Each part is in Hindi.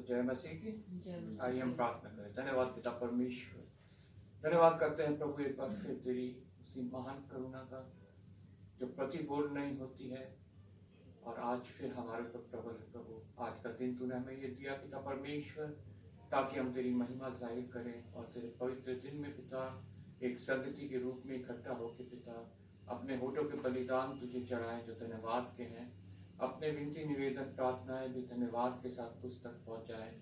जय मसीह की। जय मसीह। आइए हम प्रार्थना करें। धन्यवाद पिता परमेश्वर, धन्यवाद करते हैं प्रभु एक बार फिर तेरी उसी महान करुणा का जो प्रतिबोध नहीं होती है और आज फिर हमारे ऊपर प्रबल है प्रभु। आज का दिन तूने हमें ये दिया पिता परमेश्वर ताकि हम तेरी महिमा जाहिर करें और तेरे पवित्र दिन में पिता एक संगति के रूप में इकट्ठा होकर पिता अपने होठों के बलिदान तुझे चढ़ाएं जो धन्यवाद के हैं। अपने विनती निवेदन प्रार्थनाएं भी धन्यवाद के साथ तुझ तक पहुंचाएं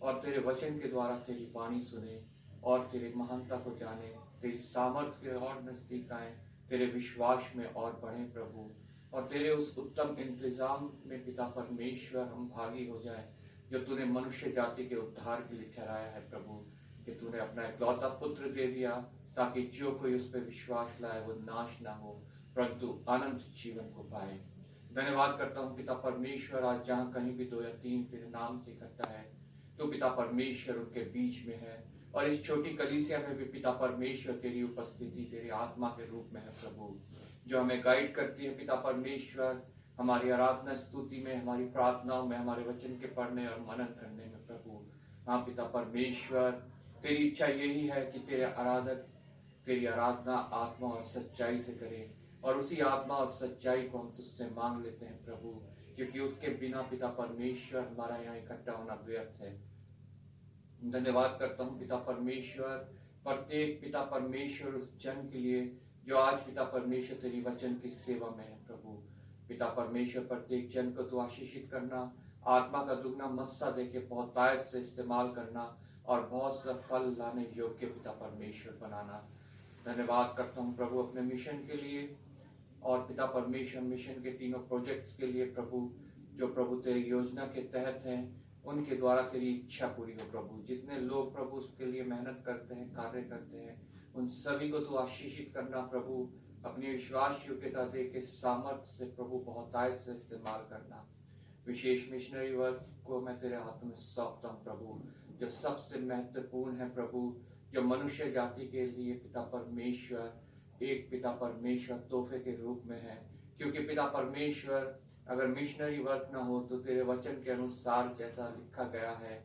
और तेरे वचन के द्वारा तेरी वाणी सुने और तेरी महानता को जाने, तेरी सामर्थ्य के और नजदीक आए, तेरे विश्वास में और बढ़े प्रभु। और तेरे उस उत्तम इंतजाम में पिता परमेश्वर हम भागी हो जाए जो तूने मनुष्य जाति के उद्धार के लिए ठहराया है प्रभु। कि तूने अपना इकलौता पुत्र दे दिया ताकि जो कोई उस पर विश्वास लाए वो नाश ना हो परंतु अनंत जीवन को पाए। धन्यवाद करता हूँ पिता परमेश्वर, आज जहाँ कहीं भी 2 या 3 तेरे नाम से इकट्ठा है तो पिता परमेश्वर उनके बीच में है। और इस छोटी कलीसिया में भी पिता परमेश्वर तेरी उपस्थिति तेरी आत्मा के रूप में है प्रभु, जो हमें गाइड करती है पिता परमेश्वर हमारी आराधना स्तुति में, हमारी प्रार्थनाओं में, हमारे वचन के पढ़ने और मनन करने में प्रभु। हाँ पिता परमेश्वर, तेरी इच्छा यही है कि तेरे आराधक तेरी आराधना आत्मा और सच्चाई से करें और उसी आत्मा और सच्चाई को हम तुझसे मांग लेते हैं प्रभु, क्योंकि उसके बिना पिता परमेश्वर हमारा यहाँ इकट्ठा होना व्यर्थ है। धन्यवाद करता हूँ पिता परमेश्वर प्रत्येक पिता परमेश्वर उस जन के लिए जो आज पिता परमेश्वर तेरी वचन की सेवा में है प्रभु। पिता परमेश्वर प्रत्येक जन को तू आशीषित करना, आत्मा का दुगना मस्सा देके बहुतायत से इस्तेमाल करना और बहुत सा फल लाने योग्य पिता परमेश्वर बनाना। धन्यवाद करता हूँ प्रभु अपने मिशन के लिए और पिता परमेश्वर मिशन के तीनों प्रोजेक्ट्स के लिए प्रभु, जो प्रभु तेरी योजना के तहत हैं उनके द्वारा तेरी इच्छा पूरी हो प्रभु। जितने लोग प्रभु उसके लिए मेहनत करते हैं, कार्य करते हैं, उन सभी को तू आशीषित करना प्रभु। अपनी विश्वास योग्यता दे के सामर्थ्य से प्रभु बहुतायत से इस्तेमाल करना। विशेष मिशनरी वर्क को मैं तेरे हाथों में सौंपता हूँ प्रभु, जो सबसे महत्वपूर्ण है प्रभु, जो मनुष्य जाति के लिए पिता परमेश्वर एक पिता परमेश्वर तोहफे के रूप में है। क्योंकि पिता परमेश्वर अगर मिशनरी वर्क ना हो तो तेरे वचन के अनुसार जैसा लिखा गया है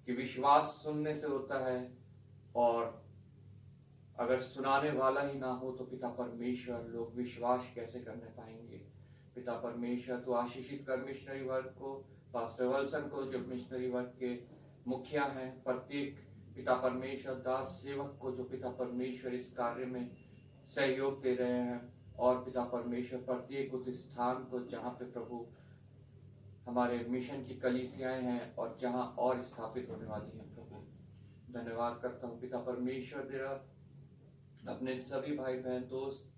कि विश्वास सुनने से होता है और अगर सुनाने वाला ही ना हो तो पिता परमेश्वर लोग विश्वास कैसे करने पाएंगे। पिता परमेश्वर तो आशीषित कर मिशनरी वर्क को, पास्टर वल्सन को जो मिशनरी वर्क के मुखिया हैं, प्रत्येक पिता परमेश्वर दास सेवक को जो पिता परमेश्वर इस कार्य में सहयोग दे रहे हैं और पिता परमेश्वर प्रत्येक उस स्थान को जहाँ पे प्रभु हमारे मिशन की कलीसियाएं हैं और जहाँ और स्थापित होने वाली हैं प्रभु। धन्यवाद करता हूँ पिता परमेश्वर तेरा अपने सभी भाई बहन दोस्त,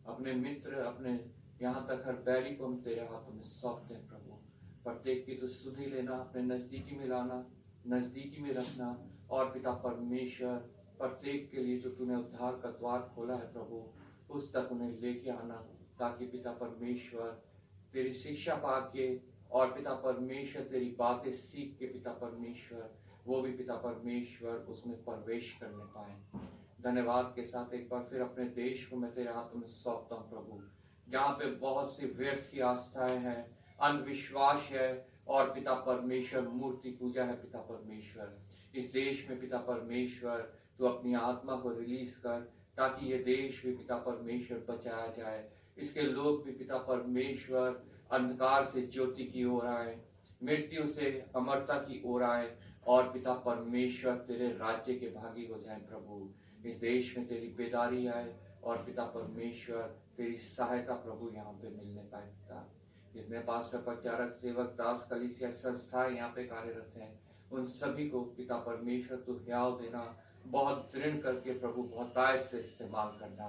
अपने मित्र, अपने यहाँ तक हर बैरी को हम तेरे हाथों में सौंपते हैं प्रभु। प्रत्येक की तो सुधि लेना, अपने नजदीकी में लाना, नजदीकी में रखना और पिता परमेश्वर प्रत्येक के लिए जो तूने उद्धार का द्वार खोला है प्रभु उस तक उन्हें लेके आना, ताकि पिता परमेश्वर तेरी शिक्षा पाके और पिता परमेश्वर तेरी बातें सीख के पिता परमेश्वर वो भी पिता परमेश्वर उसमें प्रवेश करने पाए। धन्यवाद के साथ एक बार फिर अपने देश को मैं तेरे हाथों में सौंपता हूँ प्रभु, जहाँ पे बहुत सी व्यर्थ की आस्थाएं हैं, अंधविश्वास है और पिता परमेश्वर मूर्ति पूजा है। पिता परमेश्वर इस देश में पिता परमेश्वर तू अपनी आत्मा को रिलीज कर ताकि ये देश भी पिता परमेश्वर बचाया जाए, इसके लोग भी पिता परमेश्वर अंधकार से ज्योति की ओर आए, मृत्यु से अमरता की ओर आए और पिता परमेश्वर तेरे राज्य के भागी हो जाए प्रभु। इस देश में तेरी बेदारी आए और पिता परमेश्वर तेरी सहायता प्रभु यहाँ पे मिलने पाए पिता। जितने पास्टर प्रचारक सेवक दास कलीसिया संस्थाएं यहाँ पे कार्यरत हैं उन सभी को पिता परमेश्वर तू ह्याव देना, बहुत दृढ़ करके प्रभु बहुतायत से इस्तेमाल करना।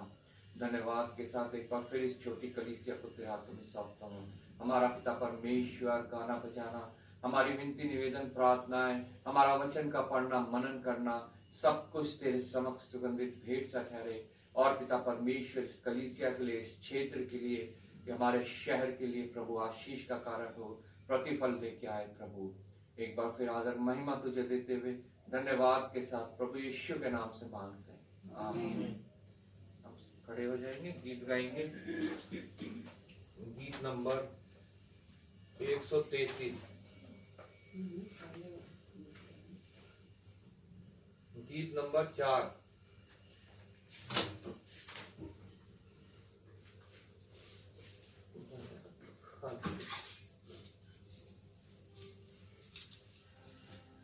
धन्यवाद के साथ एक बार फिर इस छोटी कलीसिया को तेरे हाथों में सौंपता हूँ। हमारा पिता परमेश्वर गाना बजाना, हमारी विनती निवेदन प्रार्थनाएं, हमारा वचन का पढ़ना मनन करना, सब कुछ तेरे समक्ष सुगंधित भेंट सा ठहरे और पिता परमेश्वर इस कलीसिया के लिए, इस क्षेत्र के लिए, हमारे शहर के लिए प्रभु आशीष का कारण हो, प्रतिफल लेके आए प्रभु। एक बार फिर आदर महिमा तुझे देते हुए धन्यवाद के साथ प्रभु यीशु के नाम से मांगते हैं, आमीन। हम खड़े हो जाएंगे, गीत गाएंगे। गीत नंबर 133। गीत नंबर 4।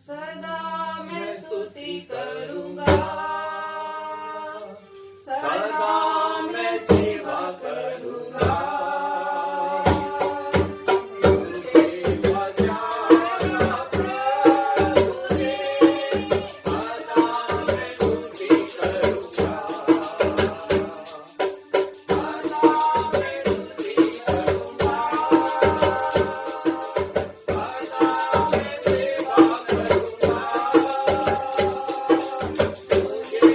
सदा मैं स्तुति करूंगा, सदा मैं सेवा करूंगा, तुझे बचाया प्रभु ने, सदा मैं स्तुति करूंगा, सदा मैं स्तुति करूंगा, सदा मैं सेवा करूंगा, तुझे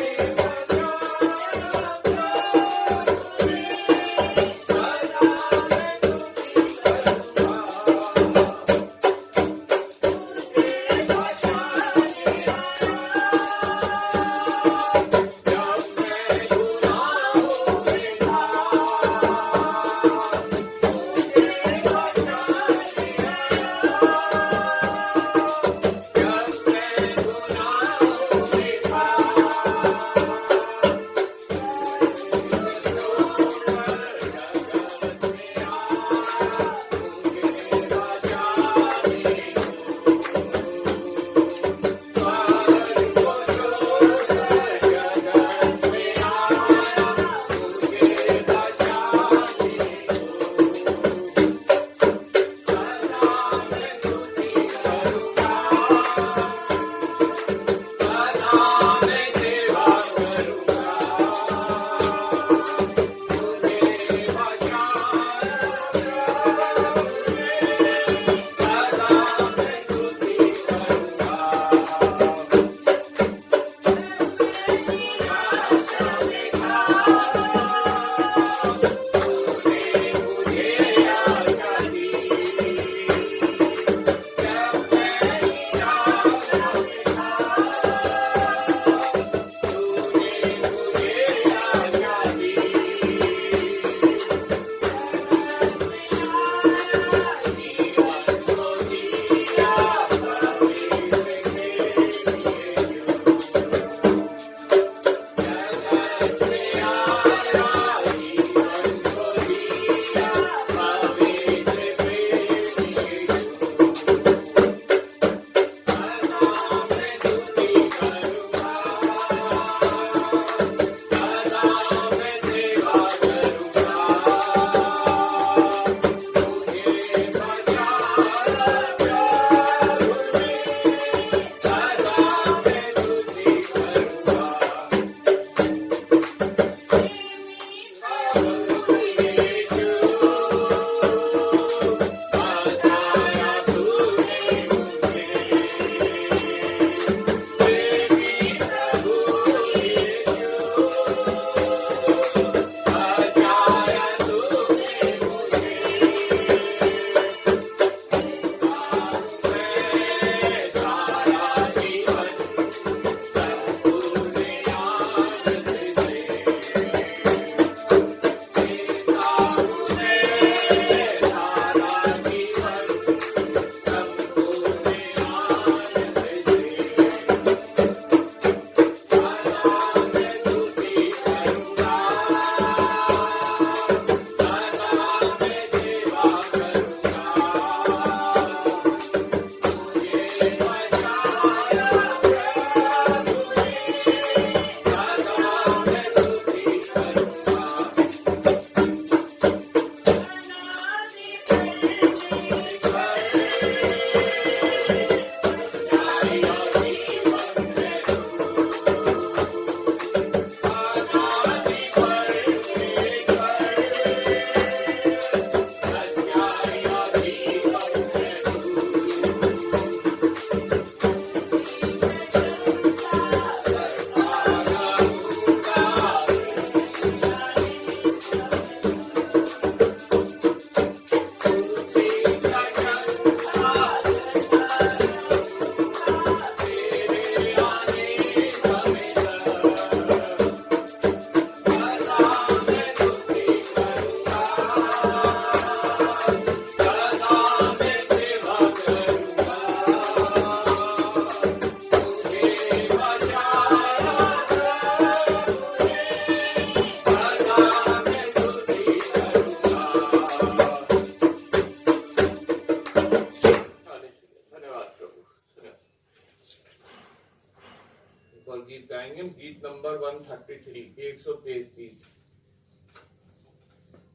गाएंगे, गीत नंबर 133, 133।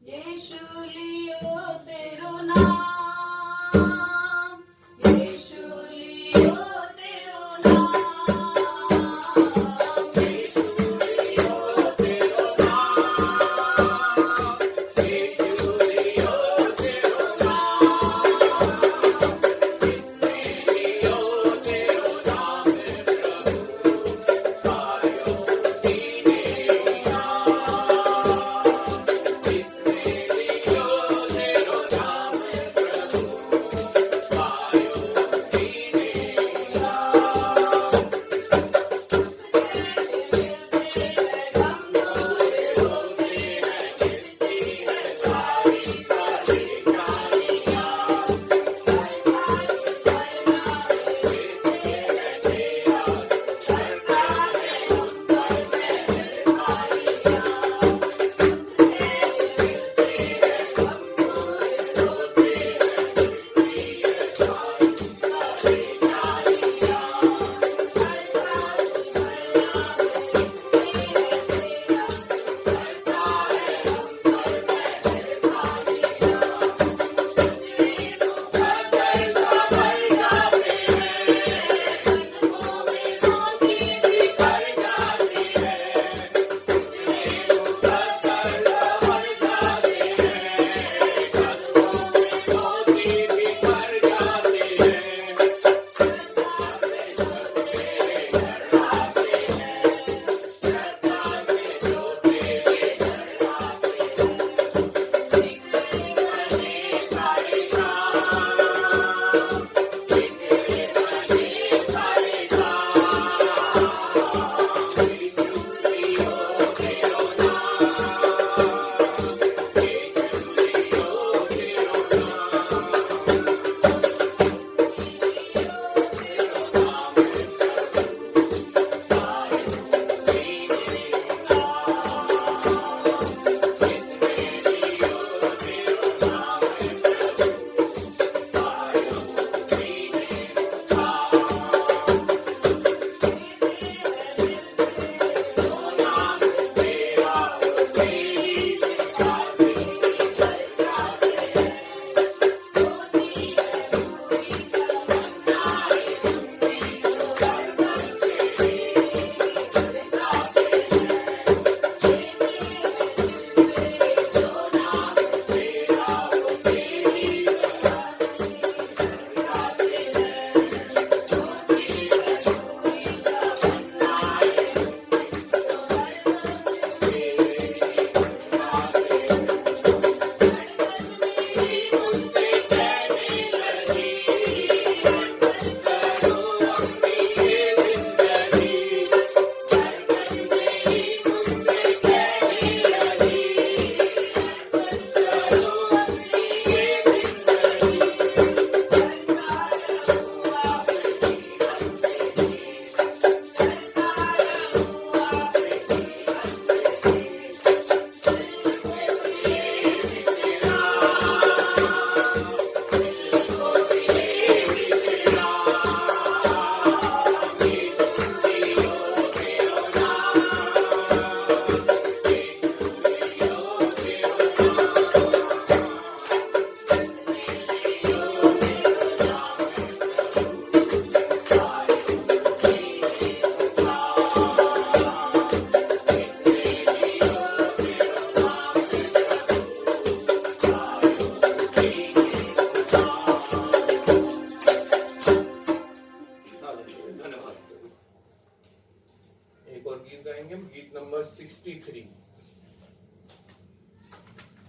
यीशु लियो तेरो नाम, यीशु लियो तेरो नाम, यीशु लियो तेरो नाम, यीशु लियो तेरो नाम, जिसने लियो तेरो नाम प्रभु, आयो दीने नाम, जिसने लियो तेरो नाम प्रभु, आयो दीने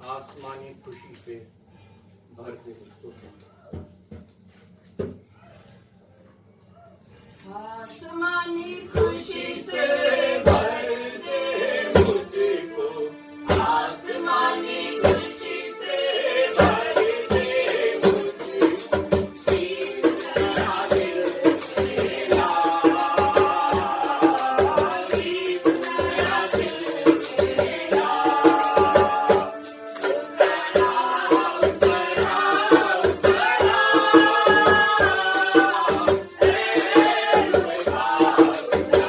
आसमानी खुशी से भर दे उसको। आसमानी खुशी से भर दे मुझको, आसमानी खुशी से भर दे मुझको, मेरा दिल मेरा, मेरा दिल मेरा, उतरा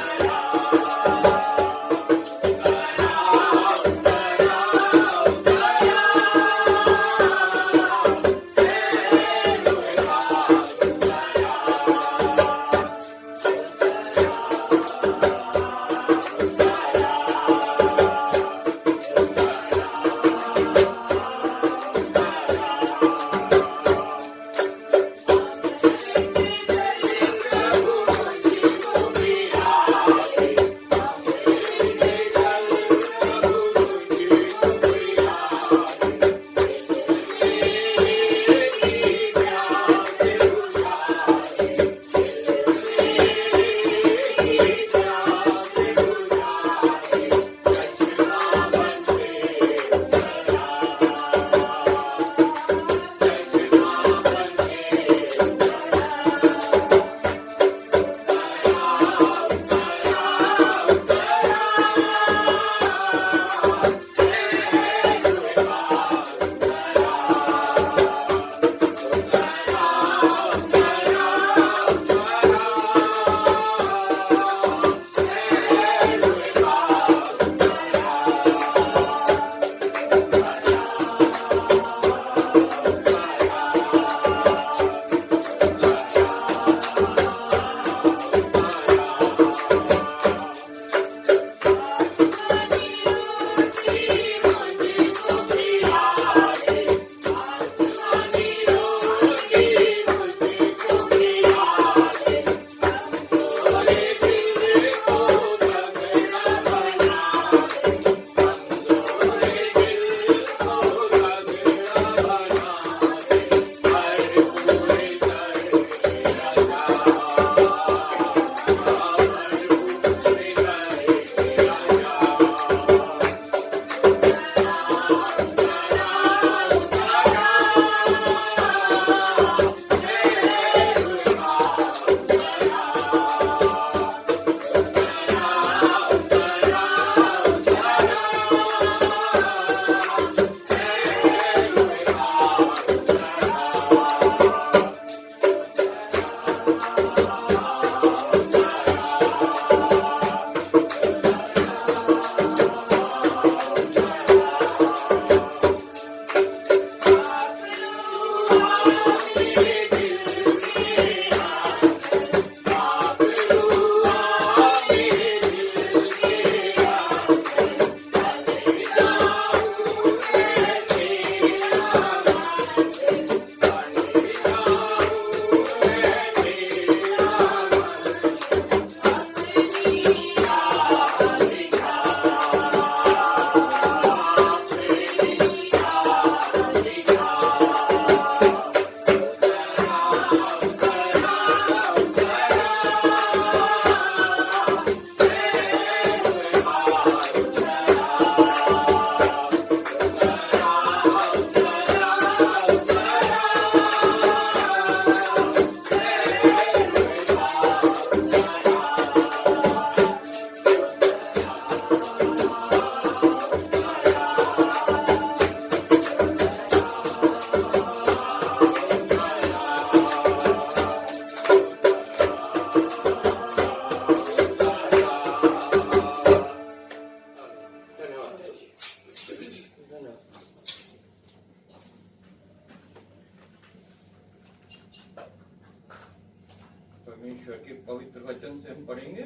परमेश्वर के पवित्र वचन से हम पढ़ेंगे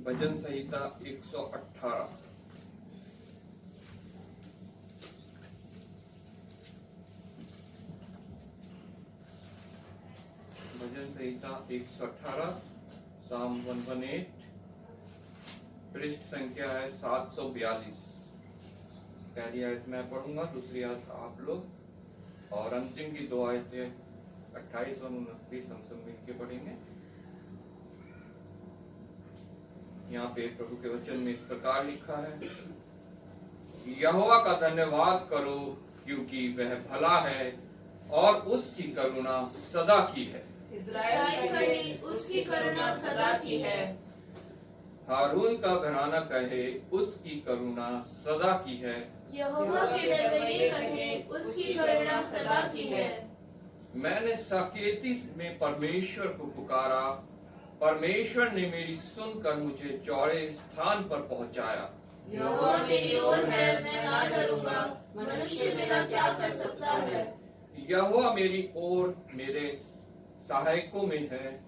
भजन संहिता 118। भजन संहिता 118 साम 118, पृष्ठ संख्या है 742। पहली आयत मैं पढ़ूंगा, दूसरी आयत आप लोग, और अंतिम की दो आयतें 28 और 29 हम सब मिलकर पढ़ेंगे। यहाँ पे प्रभु के वचन में इस प्रकार लिखा है, यहोवा का धन्यवाद करो क्योंकि वह भला है और उसकी करुणा सदा की है। इस्राएल कहे उसकी करुणा सदा की है। हारून का घराना कहे उसकी करुणा सदा की है। यहोवा के डरवैये कहे उसकी करुणा सदा की है। मैंने साकेती में परमेश्वर को पुकारा, परमेश्वर ने मेरी सुनकर मुझे चौड़े स्थान पर पहुंचाया। यहोवा मेरी ओर है, मैं ना डरूंगा, मनुष्य मेरा क्या कर सकता है। यहोवा मेरी ओर मेरे सहायकों में है,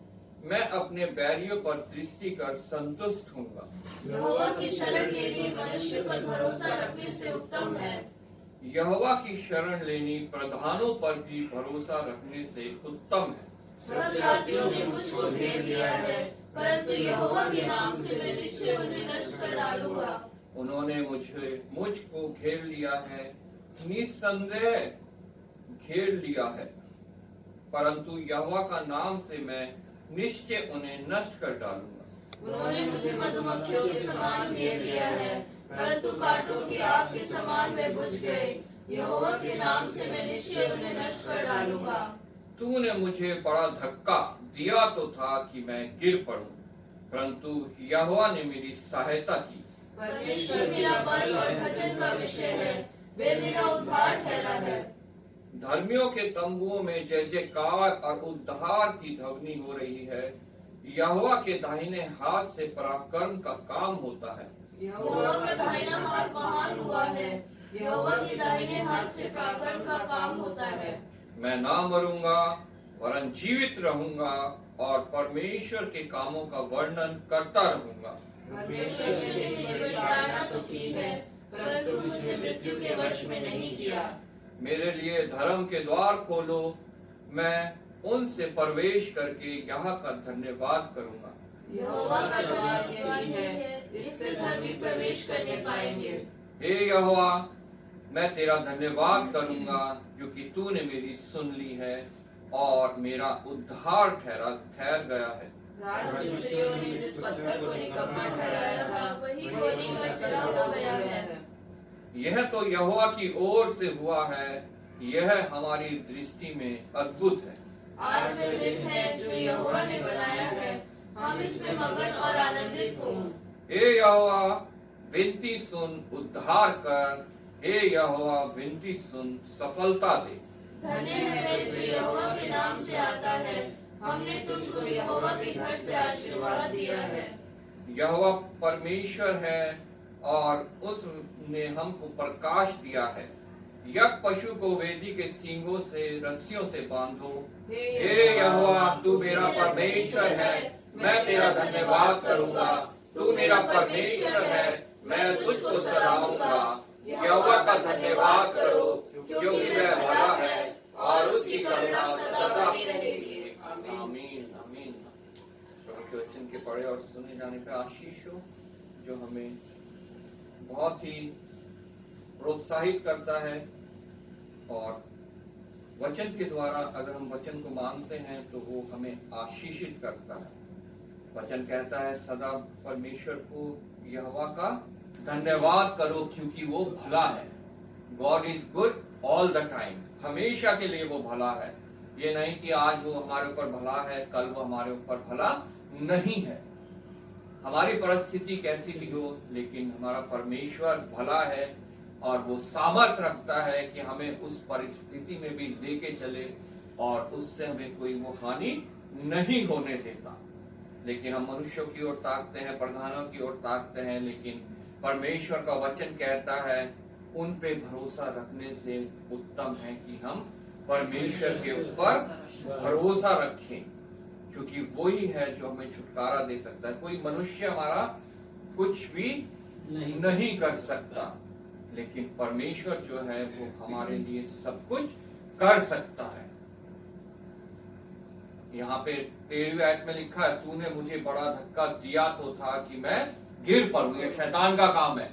मैं अपने बैरियों पर दृष्टि कर संतुष्ट हूँगा। यहोवा की शरण लेनी मनुष्य पर भरोसा रखने से उत्तम है। यहोवा की शरण लेनी प्रधानों पर भी भरोसा रखने से उत्तम है। सब जातियों ने मुझको घेर लिया है, परंतु यहोवा के नाम से मैं निश्चय उन्हें नष्ट कर डालूंगा। उन्होंने मुझको घेर लिया है, निस्संदेह घेर लिया है, परंतु यहोवा का नाम से मैं निश्चय उन्हें नष्ट कर डालूंगा। उन्होंने मुझे मधुमक्खियों के समान घेर लिया है, परंतु कांटों की आग के समान वे बुझ गए। यहोवा के नाम से मैं निश्चय उन्हें नष्ट कर डालूंगा। तूने मुझे बड़ा धक्का दिया तो था कि मैं गिर पड़ूं, परंतु यहोवा ने मेरी सहायता की। परमेश्वर मेरा बल और भजन का विषय है, वे मेरा उद्धार ठहरा है। धर्मियों के तंबुओं में जय जयकार और उद्धार की ध्वनि हो रही है। यहोवा के दाहिने हाथ से पराक्रम का काम होता है। यहोवा का दाहिना हाथ महान हुआ है, यहोवा के दाहिने हाथ से पराक्रम का काम होता है। मैं ना मरूंगा वरन जीवित रहूंगा और परमेश्वर के कामों का वर्णन करता रहूंगा। परमेश्वर ने मेरी ताड़ना तो की है, परंतु मुझे मृत्यु के वश में नहीं किया। मेरे लिए धर्म के द्वार खोलो, मैं उनसे प्रवेश करके यहाँ का धन्यवाद करूंगा। यहोवा का द्वार यही है, इससे धर्मी प्रवेश करने पाएंगे। हे यहोवा, मैं तेरा धन्यवाद करूंगा क्योंकि तूने मेरी सुन ली है और मेरा उद्धार ठहर गया है। राजमिस्त्रियों ने जिस पत्थर को निकम्मा ठहराया था, वही गोली का सिरा हो गया है। यह तो यहोवा की ओर से हुआ है, यह हमारी दृष्टि में अद्भुत है। आज वह दिन है जो यहोवा ने बनाया है, हम इसमें मगन और आनंदित हों। हे यहोवा, विनती सुन, उद्धार कर। हे यहोवा, विनती सुन, सफलता दे। धन्य है वह जो यहोवा के नाम से आता है, हमने तुझको यहोवा के घर से आशीर्वाद दिया है। यहोवा परमेश्वर है और उसने हमको प्रकाश दिया है। यज्ञ पशु को वेदी के सींगों से रस्सियों से बांधो। हे यहोवा, तू मेरा परमेश्वर है, मैं तेरा धन्यवाद करूंगा। तू मेरा परमेश्वर है, मैं तुझको सराहूंगा। यहोवा का धन्यवाद करो क्योंकि वह भला है और उसकी करुणा सदा रहेगी। आमीन आमीन। प्रभु के वचन के पढ़े और सुने जाने का आशीष हो, जो हमें बहुत ही प्रोत्साहित करता है। और वचन के द्वारा अगर हम वचन को मानते हैं तो वो हमें आशीषित करता है। वचन कहता है सदा परमेश्वर को यहोवा का धन्यवाद करो क्योंकि वो भला है। God is good all the time, हमेशा के लिए वो भला है। ये नहीं कि आज वो हमारे ऊपर भला है, कल वो हमारे ऊपर भला नहीं है। हमारी परिस्थिति कैसी भी हो, लेकिन हमारा परमेश्वर भला है और वो सामर्थ रखता है कि हमें उस परिस्थिति में भी लेके चले और उससे हमें कोई वो हानि नहीं होने देता। लेकिन हम मनुष्यों की ओर ताकते हैं, प्रधानों की ओर ताकते हैं, लेकिन परमेश्वर का वचन कहता है उन पे भरोसा रखने से उत्तम है कि हम परमेश्वर के ऊपर भरोसा रखें, क्योंकि वही है जो हमें छुटकारा दे सकता है। कोई मनुष्य हमारा कुछ भी नहीं कर सकता, लेकिन परमेश्वर जो है वो हमारे लिए सब कुछ कर सकता है। यहाँ पे 13वीं आयत में लिखा है, तूने मुझे बड़ा धक्का दिया तो था कि मैं गिर पड़ूं। ये शैतान का काम है।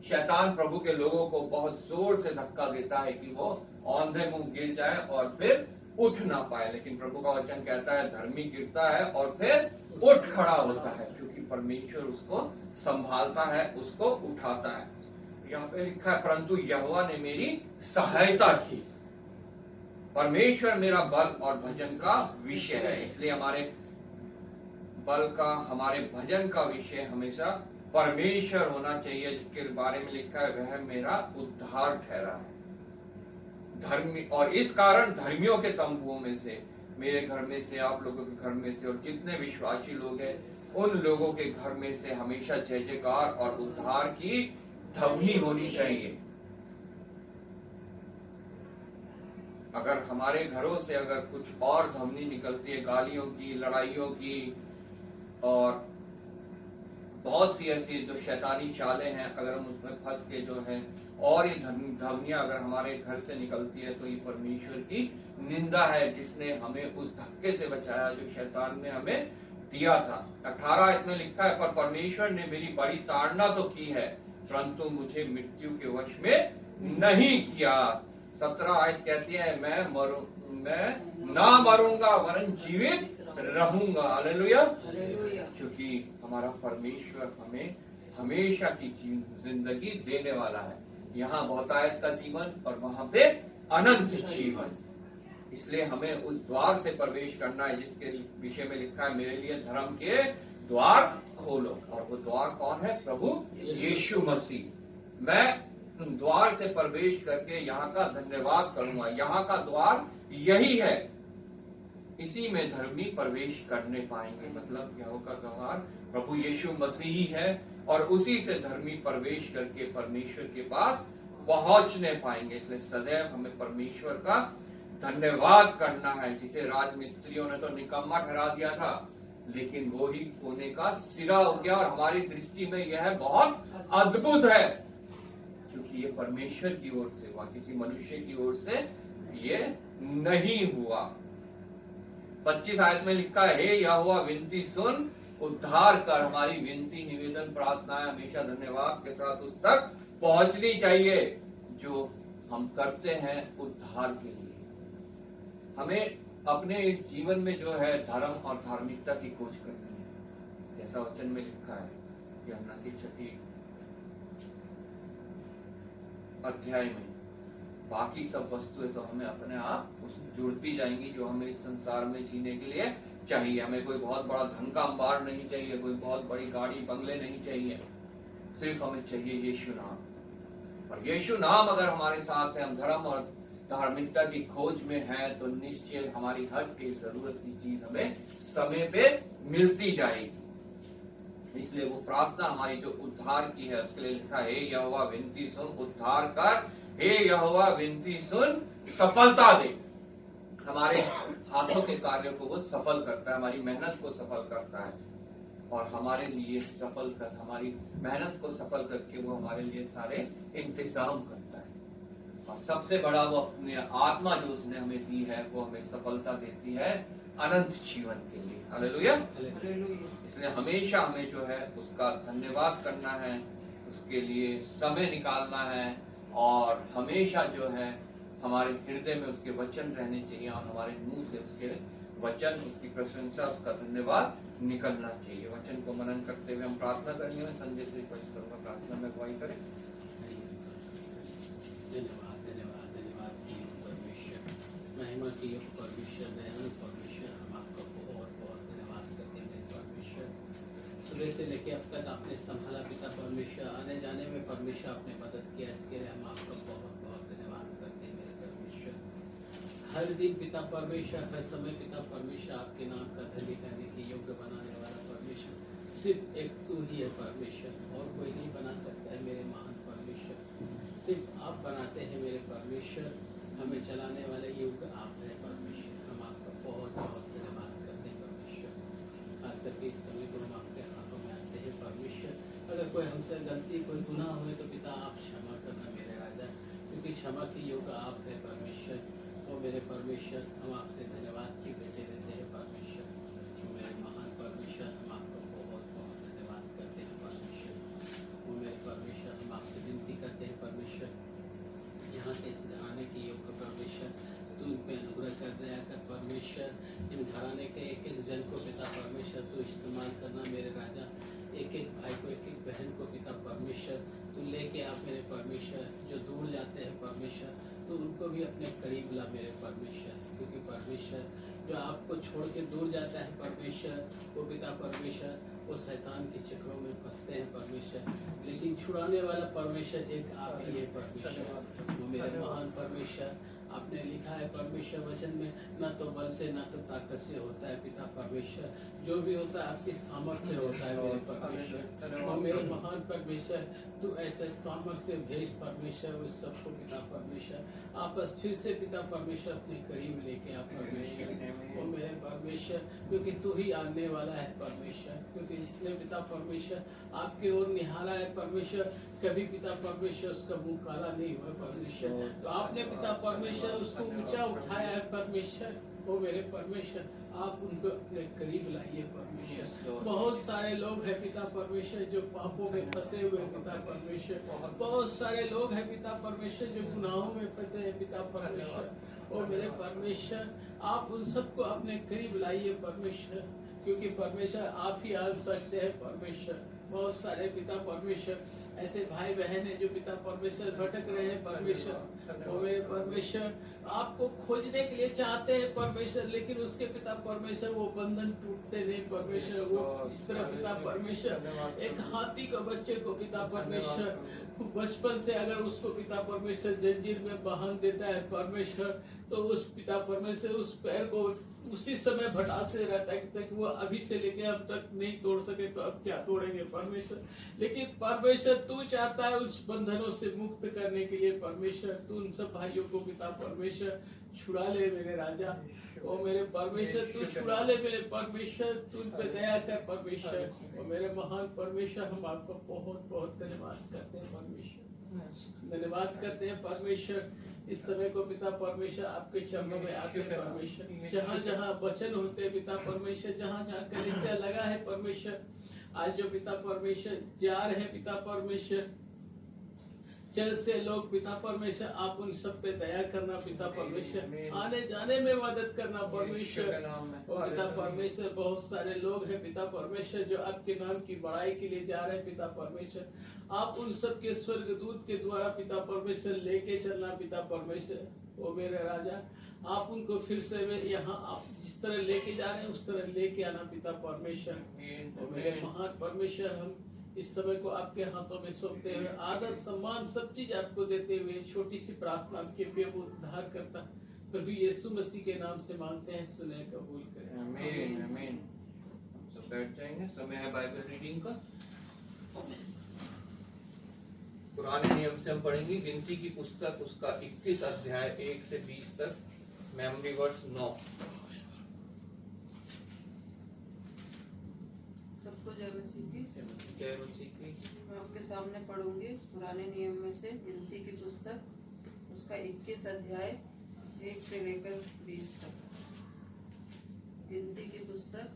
शैतान प्रभु के लोगों को बहुत जोर से धक्का देता है कि वो औंधे मुंह गिर जाए और फिर उठ ना पाए, लेकिन प्रभु का वचन कहता है धर्मी गिरता है और फिर उठ खड़ा होता है, क्योंकि परमेश्वर उसको संभालता है, उसको उठाता है। यहाँ पे लिखा है, परंतु यहोवा ने मेरी सहायता की। परमेश्वर मेरा बल और भजन का विषय है, इसलिए हमारे बल का, हमारे भजन का विषय हमेशा परमेश्वर होना चाहिए, जिसके बारे में लिखा है वह मेरा उद्धार ठहरा है। धर्मी, और इस कारण धर्मियों के तंबुओं में से, मेरे घर में से, आप लोगों के घर में से, और जितने विश्वासी लोग हैं उन लोगों के घर में से हमेशा जय जयकार और उद्धार की ध्वनि होनी चाहिए। अगर हमारे घरों से अगर कुछ और ध्वनि निकलती है, गालियों की, लड़ाइयों की, और बहुत सी ऐसी जो शैतानी चालें हैं, अगर हम उसमें फंस के जो है, और ये ध्वनियां अगर हमारे घर से निकलती है, तो ये परमेश्वर की निंदा है, जिसने हमें उस धक्के से बचाया जो शैतान ने हमें दिया था। 18 आयत में लिखा है, पर परमेश्वर ने मेरी बड़ी ताड़ना तो की है, परंतु मुझे मृत्यु के वश में नहीं किया। 17 आयत कहती है, मैं ना मरूंगा वरन जीवित रहूंगा। हालेलुया। क्योंकि हमारा परमेश्वर हमें हमेशा की जिंदगी देने वाला है। यहाँ बहुतायत का जीवन और वहां पे अनंत जीवन। इसलिए हमें उस द्वार से प्रवेश करना है जिसके विषय में लिखा है, मेरे लिए धर्म के द्वार खोलो। और वो द्वार कौन है? प्रभु यीशु मसीह। मैं द्वार से प्रवेश करके यहाँ का धन्यवाद करूंगा। यहाँ का द्वार यही है, इसी में धर्मी प्रवेश करने पाएंगे। मतलब यहोवा का द्वार प्रभु यीशु मसीह है, और उसी से धर्मी प्रवेश करके परमेश्वर के पास पहुंचने पाएंगे। इसलिए सदैव हमें परमेश्वर का धन्यवाद करना है, जिसे राजमिस्त्रियों ने तो निकम्मा ठहरा दिया था, लेकिन वो ही होने का सिरा हो गया। और हमारी दृष्टि में यह बहुत अद्भुत है, क्योंकि ये परमेश्वर की ओर से हुआ, किसी मनुष्य की ओर से ये नहीं हुआ। 25 आयत में लिखा है, हे यहोवा विनती सुन, उद्धार कर। हमारी विनती, निवेदन, प्रार्थनाएं हमेशा धन्यवाद के साथ उस तक पहुंचनी चाहिए जो हम करते हैं उद्धार के लिए। हमें अपने इस जीवन में जो है धर्म और धार्मिकता की खोज करनी है, जैसा वचन में लिखा है यूहन्ना की 6 अध्याय में। बाकी सब वस्तुएं तो हमें अपने आप उसमें जुड़ती जाएंगी जो हमें इस संसार में जीने के लिए चाहिए। हमें कोई बहुत बड़ा धन का अंबार नहीं चाहिए, कोई बहुत बड़ी गाड़ी बंगले नहीं चाहिए, सिर्फ हमें चाहिए यीशु नाम। और यीशु नाम अगर हमारे साथ है, हम धर्म और धार्मिकता की खोज में है, तो निश्चय हमारी हर एक जरूरत की चीज हमें समय पे मिलती जाएगी। इसलिए वो प्रार्थना हमारी जो उद्धार की है, उसके लिए लिखा है, हे यहोवा विनती सुन, उद्धार कर। हे यहोवा विनती सुन, सफलता दे। हमारे हाथों के कार्यों को वो सफल करता है, हमारी मेहनत को सफल करता है, और हमारे लिए सफल कर, हमारी मेहनत को सफल करके वो हमारे लिए सारे इंतजाम करता है। और सबसे बड़ा वो अपनी आत्मा जो उसने हमें दी है, वो हमें सफलता देती है अनंत जीवन के लिए। हालेलुया। इसलिए हमेशा हमें जो है उसका धन्यवाद करना है, उसके लिए समय निकालना है, और हमेशा जो है हमारे हृदय में उसके वचन रहने चाहिए, और हमारे मुंह से उसके वचन, उसकी प्रशंसा, उसका धन्यवाद निकलना चाहिए। वचन को मनन करते हुए हम प्रार्थना करेंगे। मैं संजय से रिक्वेस्ट करूंगा प्रार्थना में अगुवाई करें। धन्यवाद धन्यवाद धन्यवाद की परमेश्वर, महिमा की परमेश्वर, दयालु परमेश्वर, हम आपका बहुत बहुत धन्यवाद करते हैं परमेश्वर। सुबह से लेके अब तक आपने संभाला पिता परमेश्वर, आने जाने में परमेश्वर आपने मदद किया, इसके लिए हम आपका बहुत बहुत धन्यवाद करते हैं मेरे परमेश्वर। हर दिन पिता परमेश्वर, हर समय पिता परमेश्वर, आपके नाम का धन्य करने के योग्य बनाने वाला परमेश्वर सिर्फ एक तू ही है परमेश्वर, और कोई नहीं बना सकता है मेरे महान परमेश्वर, सिर्फ आप बनाते हैं मेरे परमेश्वर। हमें चलाने वाले योग्य आप हैं परमेश्वर, हम आपका बहुत बहुत धन्यवाद करते हैं परमेश्वर। कोई हमसे गलती कोई गुनाह हुए तो पिता आप क्षमा करना मेरे राजा, क्योंकि क्षमा के योग्य आप है परमेश्वर। ओ मेरे परमेश्वर, हम आपसे धन्यवाद की भेंटे देते हैं परमेश्वर। ओ मेरे महान परमेश्वर, हम आपको बहुत बहुत धन्यवाद करते हैं परमेश्वर। ओ मेरे परमेश्वर, हम आपसे विनती करते हैं परमेश्वर, यहाँ के इस घराने की योग्य परमेश्वर तू इन पे अनुग्रह कर दया कर परमेश्वर। इन घराने के एक एक जन को पिता परमेश्वर तू इस्तेमाल करना मेरे राजा, एक एक भाई को एक एक बहन को पिता परमेश्वर तू लेके आप मेरे परमेश्वर। जो दूर जाते हैं परमेश्वर तो उनको भी अपने करीब ला मेरे परमेश्वर, क्योंकि परमेश्वर जो आपको छोड़ के दूर जाता है परमेश्वर वो पिता परमेश्वर वो शैतान के चक्रों में फंसते हैं परमेश्वर, लेकिन छुड़ाने वाला परमेश्वर एक आप ही है परमेश्वर। वो मेरे महान परमेश्वर, आपने लिखा है परमेश्वर वचन में, न तो बल से न तो ताकत से होता है पिता परमेश्वर, जो भी होता है आपकी सामर्थ्य से होता है मेरे परमेश्वर। वो मेरे महान परमेश्वर तू ऐसे सामर्थ्य से भेज परमेश्वर उस सबको पिता परमेश्वर, आपस फिर से पिता परमेश्वर अपने करीब लेके आ परमेश्वर। वो मेरे परमेश्वर, क्योंकि तू ही आने वाला है परमेश्वर, क्योंकि इसने पिता परमेश्वर आपकी ओर निहारा है परमेश्वर, कभी पिता परमेश्वर उसका मुंह काला नहीं हुआ परमेश्वर। तो आपने पिता परमेश्वर उसको ऊंचा उठाया है परमेश्वर। वो मेरे परमेश्वर, आप उनको अपने करीब लाइए परमेश्वर। बहुत सारे लोग हैं पिता परमेश्वर जो पापों में फंसे हुए पिता परमेश्वर, बहुत सारे लोग हैं पिता परमेश्वर जो गुनाहों में फंसे हैं पिता परमेश्वर। ओ मेरे परमेश्वर, आप उन सबको अपने करीब लाइए परमेश्वर, क्योंकि परमेश्वर आप ही आन सकते हैं परमेश्वर। बहुत सारे पिता परमेश्वर ऐसे भाई बहन हैं जो पिता परमेश्वर भटक रहे हैं परमेश्वर। वो मेरे परमेश्वर आपको खोजने के लिए चाहते हैं परमेश्वर, लेकिन उसके पिता परमेश्वर वो बंधन टूटते नहीं परमेश्वर। वो इस तरह पिता परमेश्वर एक हाथी को बच्चे को पिता परमेश्वर बचपन से अगर उसको पिता परमेश्वर जंजीर में बांध देता है परमेश्वर, तो उस पिता परमेश्वर उस पैर को उसी समय भटासे रहता है तक वो अभी से लेके अब तक नहीं तोड़ सके तो अब क्या तोड़ेंगे परमेश्वर। लेकिन परमेश्वर तू चाहता है उस बंधनों से मुक्त करने के लिए परमेश्वर। तू उन सब भाइयों को पिता परमेश्वर छुड़ा ले मेरे राजा। ओ मेरे परमेश्वर तू छुड़ा ले मेरे परमेश्वर, तू उन पे दया कर परमेश्वर। ओ मेरे महान परमेश्वर, हम आपको बहुत बहुत धन्यवाद करते हैं परमेश्वर, धन्यवाद करते हैं परमेश्वर। इस समय को पिता परमेश्वर आपके चरणों में आते हैं परमेश्वर। जहाँ जहाँ वचन होते हैं पिता परमेश्वर, जहाँ जहाँ कलीसिया लगा है परमेश्वर, आज जो पिता परमेश्वर जा रहे हैं पिता परमेश्वर, चल से लोग पिता परमेश्वर आप उन सब पे दया करना पिता परमेश्वर, आने जाने में मदद करना परमेश्वर। और पिता परमेश्वर बहुत सारे लोग हैं पिता परमेश्वर जो आपके नाम की बड़ाई के लिए जा रहे हैं पिता परमेश्वर, आप उन सब के स्वर्गदूत के द्वारा पिता परमेश्वर लेके चलना पिता परमेश्वर। वो मेरे राजा, आप उनको फिर से यहाँ आप जिस तरह लेके जा रहे हैं उस तरह लेके आना पिता परमेश्वर। वो मेरे महान परमेश्वर, हम इस समय को आपके हाथों में सौंपते हुए आदर सम्मान सब चीज आपको देते हुए छोटी सी प्रार्थना आपके प्रिय उद्धार करता प्रभु यीशु मसीह के नाम से मांगते हैं, सुने कबूल करें। आमीन आमीन। सब बैठ जाएंगे, समय है बाइबल रीडिंग का। पुराने नियम से हम पढ़ेंगे गिनती की पुस्तक उसका 21 अध्याय 1 से 20 तक, मेमोरी वर्स 9। सबको जय मसीह की। जय मसीह की। मैं आपके सामने पढ़ूंगी पुराने नियम में से गिनती की पुस्तक उसका 21 अध्याय 1 से लेकर 20 तक। गिनती की पुस्तक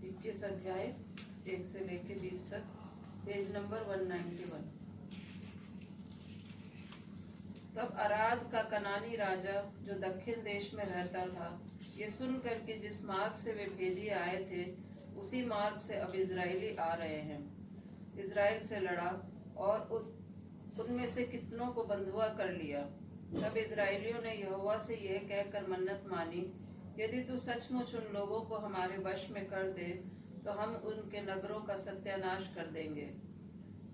21 अध्याय 1 से लेकर 20 तक, पेज नंबर 191। तब अराद का कनानी राजा जो दक्षिण देश में रहता था, ये सुनकर कि जिस मार्ग से वे भेदिए आए थे उसी मार्ग से अब इजरायली आ रहे हैं, इजराइल से लड़ा और उनमें से कितनों को बंधुआ कर लिया। तब इजराइलियों ने यहोवा से यह कहकर मन्नत मानी, यदि तू सचमुच उन लोगों को हमारे वश में कर दे तो हम उनके नगरों का सत्यानाश कर देंगे।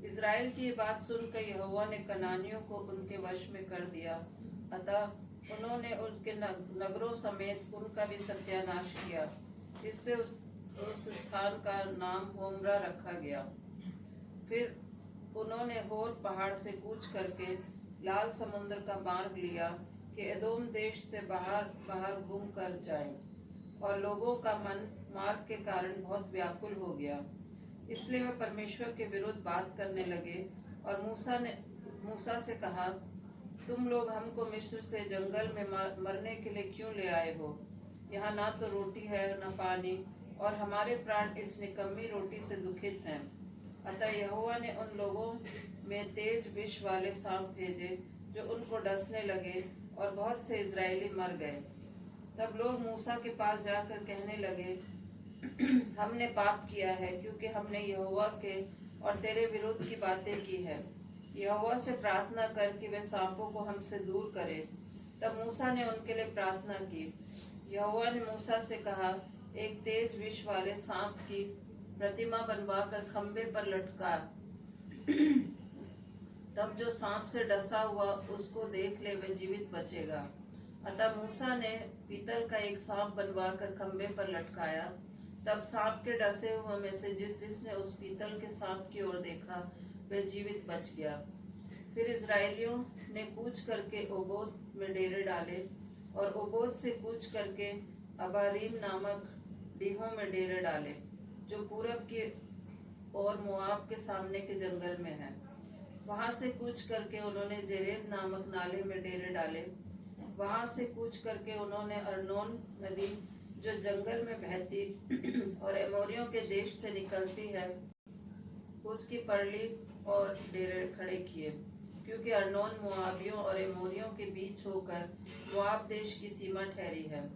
इजराइल की ये बात सुनकर यहोवा ने कनानियों को उनके वश में कर दिया, अतः उन्होंने उनके नगरों समेत उनका भी सत्यानाश किया। इससे उस स्थान का नाम होमरा रखा गया। फिर उन्होंने होर पहाड़ से कूच करके लाल समुद्र का मार्ग लिया कि एदोम देश से बाहर घूम कर जाएं, और लोगों का मन मार्ग के कारण बहुत व्याकुल हो गया। इसलिए वे परमेश्वर के विरुद्ध बात करने लगे और मूसा से कहा, तुम लोग हमको मिस्र से जंगल में मरने के लिए क्यों ले आए हो? यहाँ ना तो रोटी है न पानी, और हमारे प्राण इस निकम्मी रोटी से दुखित हैं। अतः यहोवा ने उन लोगों में तेज विष वाले सांप भेजे जो उनको डसने लगे, और बहुत से इजरायली मर गए। तब लोग मूसा के पास जाकर कहने लगे, हमने पाप किया है, क्योंकि हमने यहोवा के और तेरे विरुद्ध की बातें की है। यहोवा से प्रार्थना कर कि वे सांपों को हमसे दूर करे। तब मूसा ने उनके लिए प्रार्थना की। यहोवा ने मूसा से कहा, एक तेज विष वाले सांप की प्रतिमा बनवाकर खंबे पर लटका। तब जो सांप से डसा हुआ उसको देख ले वे जीवित बचेगा। अतः मूसा ने पीतल का एक सांप बनवाकर खंबे पर लटकाया। तब सांप के डसे हुए में से जिसने उस पीतल के सांप की ओर देखा वह जीवित बच गया। फिर इजरायलियों ने कूच करके ओबोत में डेरे डाले, और ओबोत से कूच करके अबारीम नामक डीहों में डेरे डाले, जो पूरब की ओर मोआब के सामने के जंगल में है। वहां से कूच करके उन्होंने जेरेद नामक नाले में डेरे डाले। वहां से कूच करके उन्होंने अर्नोन नदी जो जंगल में बहती और एमोरियों के देश से निकलती है उसकी परली और डेरे खड़े किए, क्योंकि अर्नोन मोआबियों और एमोरियों के बीच होकर मोआब देश की सीमा ठहरी है।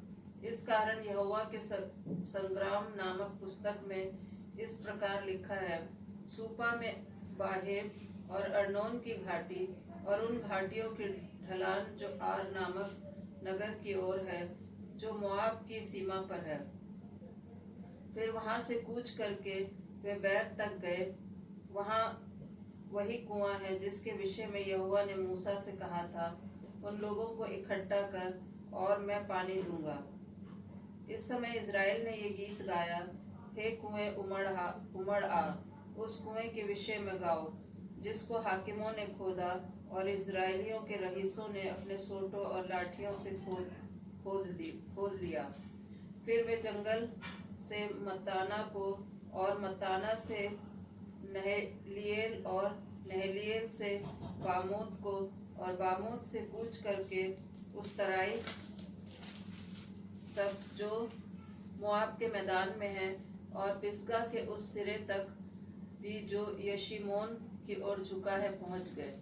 इस कारण यहोवा के संग्राम नामक पुस्तक में इस प्रकार लिखा है, सूपा में बाहेब और अर्नोन की घाटी और उन घाटियों की ढलान जो आर नामक नगर की ओर है, जो मोआब की सीमा पर है। फिर वहां से कूच करके वे बैर तक गए। वहां वही कुआं है जिसके विषय में यहोवा ने मूसा से कहा था, उन लोगों को इकट्ठा कर और मैं पानी दूंगा। इस समय इजराइल ने ये गीत गाया, हे कुएं उमड़ आ, उस कुएं के विषय में गाओ जिसको हाकिमों ने खोदा और इजराइलियों के रईसों ने अपने सोटों और लाठियों से खोद लिया। फिर वे जंगल से मत्ताना को और मत्ताना से नहलीएल और नहलीएल से बामोत को और बामोत से कूच करके उस तराई तक जो मोआब के मैदान में है और पिसगा के उस सिरे तक भी जो यशीमोन की ओर झुका है पहुंच गए।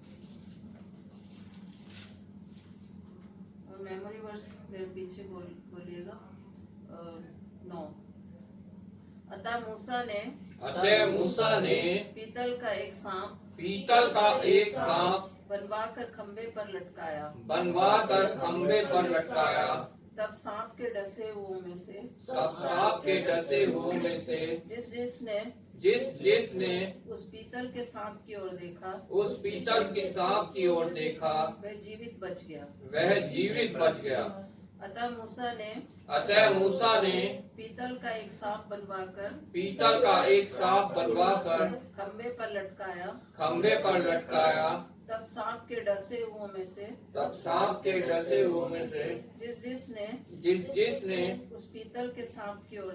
और मेमोरी वर्स मेरे पीछे बोलिएगा 9। अतः मूसा ने पीतल का एक सांप बनवाकर खंबे पर लटकाया। तब सांप के डसे हुओं में से जिसने उस पीतल के सांप की ओर देखा वह जीवित बच गया। अतः मूसा ने पीतल का एक सांप बनवाकर खंबे पर लटकाया। तब सांप के डसे हुओं में से जिसने उस पीतल के सांप की ओर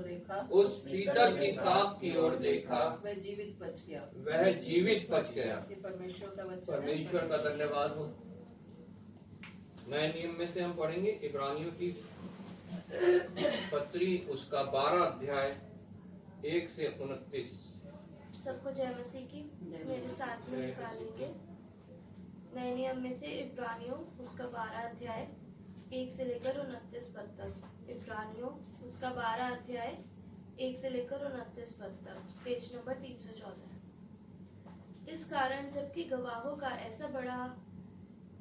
देखा वह जीवित बच गया। ये परमेश्वर का वचन है। परमेश्वर का धन्यवाद हो। नए नियम में से हम पढ़ेंगे इब्रानियों की पत्री उसका 12 अध्याय 1 से 29। सबको जय मसीह की। मेरे साथ में निकालेंगे नए नियम में से इब्रानियों उसका 12 अध्याय 1 से लेकर 29 पद तक। इब्रानियों उसका 12 अध्याय 1 से लेकर 29 पद तक, पेज नंबर 314। इस कारण जबकि गवाहों का ऐसा बड़ा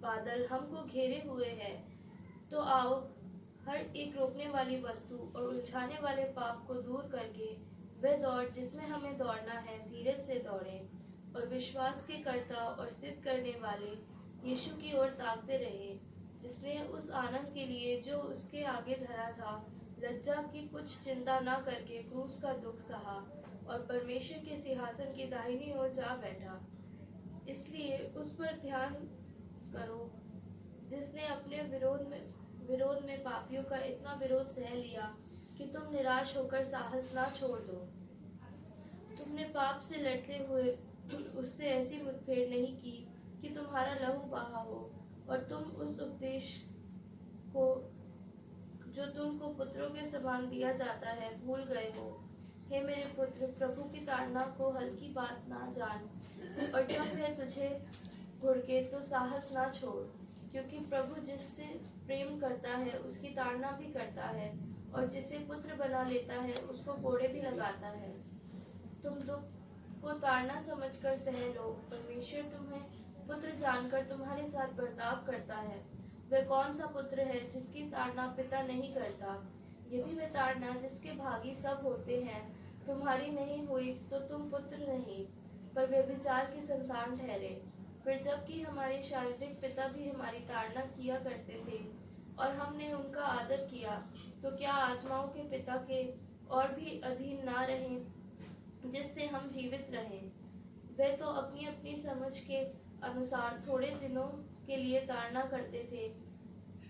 बादल हमको घेरे हुए है, तो आओ हर एक रोकने वाली वस्तु और उलझाने वाले पाप को दूर करके वह दौड़ जिसमें हमें दौड़ना है धीरज से दौड़ें, और विश्वास के कर्ता और सिद्ध करने वाले यीशु की ओर ताकते रहे, जिसने उस आनंद के लिए जो उसके आगे धरा था लज्जा की कुछ चिंता न करके क्रूस का दुख सहा और परमेश्वर के सिंहासन की दाहिनी ओर जा बैठा। इसलिए उस पर ध्यान करो जिसने अपने विरोध में पापियों का इतना विरोध सह लिया कि तुम निराश होकर साहस ना छोड़ दो। तुमने पाप से लड़ते हुए उससे ऐसी मुठभेड़ नहीं की कि तुम्हारा लहू बहा हो और तुम उस उपदेश को जो तुमको पुत्रों के समान दिया जाता है भूल गए हो। हे मेरे पुत्र, प्रभु की ताड़ना को हल्की बात ना जान, और जब वह तुझे घुड़के तो साहस ना छोड़, क्योंकि प्रभु जिससे प्रेम करता है उसकी ताड़ना भी करता है, और जिसे पुत्र बना लेता है उसको कोड़े भी लगाता है। तुम दुख को ताड़ना समझकर सह लो, परमेश्वर तुम्हें पुत्र जानकर तुम्हारे साथ बर्ताव करता है। वह कौन सा पुत्र है जिसकी ताड़ना पिता नहीं करता? यदि वह ताड़ना जिसके भागी सब होते हैं तुम्हारी नहीं हुई तो तुम पुत्र नहीं, पर व्यभिचार की संतान ठहरे। फिर जबकि हमारे शारीरिक पिता भी हमारी ताड़ना किया करते थे और हमने उनका आदर किया, तो क्या आत्माओं के पिता के और भी अधीन ना रहें जिससे हम जीवित रहें? वे तो अपनी अपनी समझ के अनुसार थोड़े दिनों के लिए ताड़ना करते थे,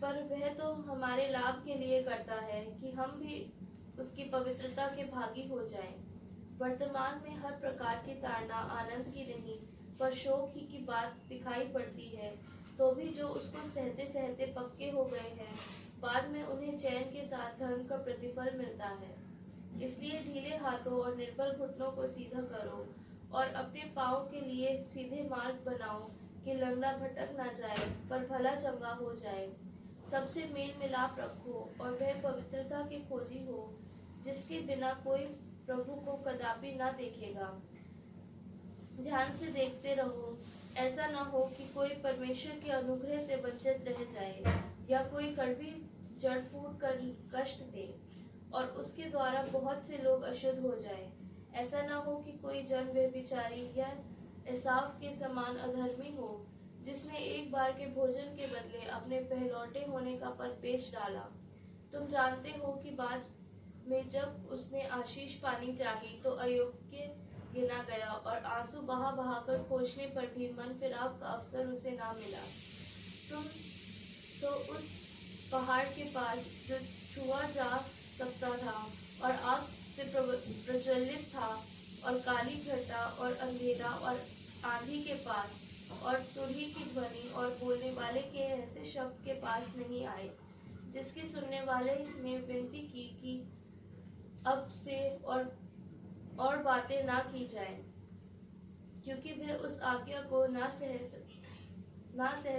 पर वह तो हमारे लाभ के लिए करता है कि हम भी उसकी पवित्रता के भागी हो जाएं। वर्तमान में हर प्रकार की ताड़ना आनंद की नहीं पर शोक ही की बात दिखाई पड़ती है, तो भी जो उसको सहते सहते पक्के हो गए हैं बाद में उन्हें चैन के साथ धर्म का प्रतिफल मिलता है। इसलिए ढीले हाथों और निर्बल घुटनों को सीधा करो और अपने पाँव के लिए सीधे मार्ग बनाओ कि लंगड़ा भटक ना जाए पर भला चंगा हो जाए। सबसे मेल मिलाप रखो और वह पवित्रता के खोजी हो जिसके बिना कोई प्रभु को कदापि ना देखेगा। ध्यान से देखते रहो, ऐसा न हो कि कोई परमेश्वर के अनुग्रह से वंचित रह जाए या कोई कड़वी जड़ फूट कर कष्ट दे और उसके द्वारा बहुत से लोग अशुद्ध हो जाएं। ऐसा न हो कि कोई जन व्यभिचारी या एसाव के समान अधर्मी हो जिसने एक बार के भोजन के बदले अपने पहलौठे होने का पद बेच डाला। तुम जानते हो कि बाद में जब उसने आशीष पानी चाही तो अयोग्य गिना गया और आंसू बहा बहा कर खोजने पर भी मन फिराव का अवसर उसे ना मिला। तुम तो उस पहाड़ के पास जो छुआ जा सकता था और आग से प्रज्वलित था और काली घटा और अंधेरा और आंधी के पास और तुरही की ध्वनि और बोलने वाले के ऐसे शब्द के पास नहीं आए जिसके सुनने वाले ने विनती की कि अब से और बातें ना की जाएं, क्योंकि वह उस आज्ञा को ना सह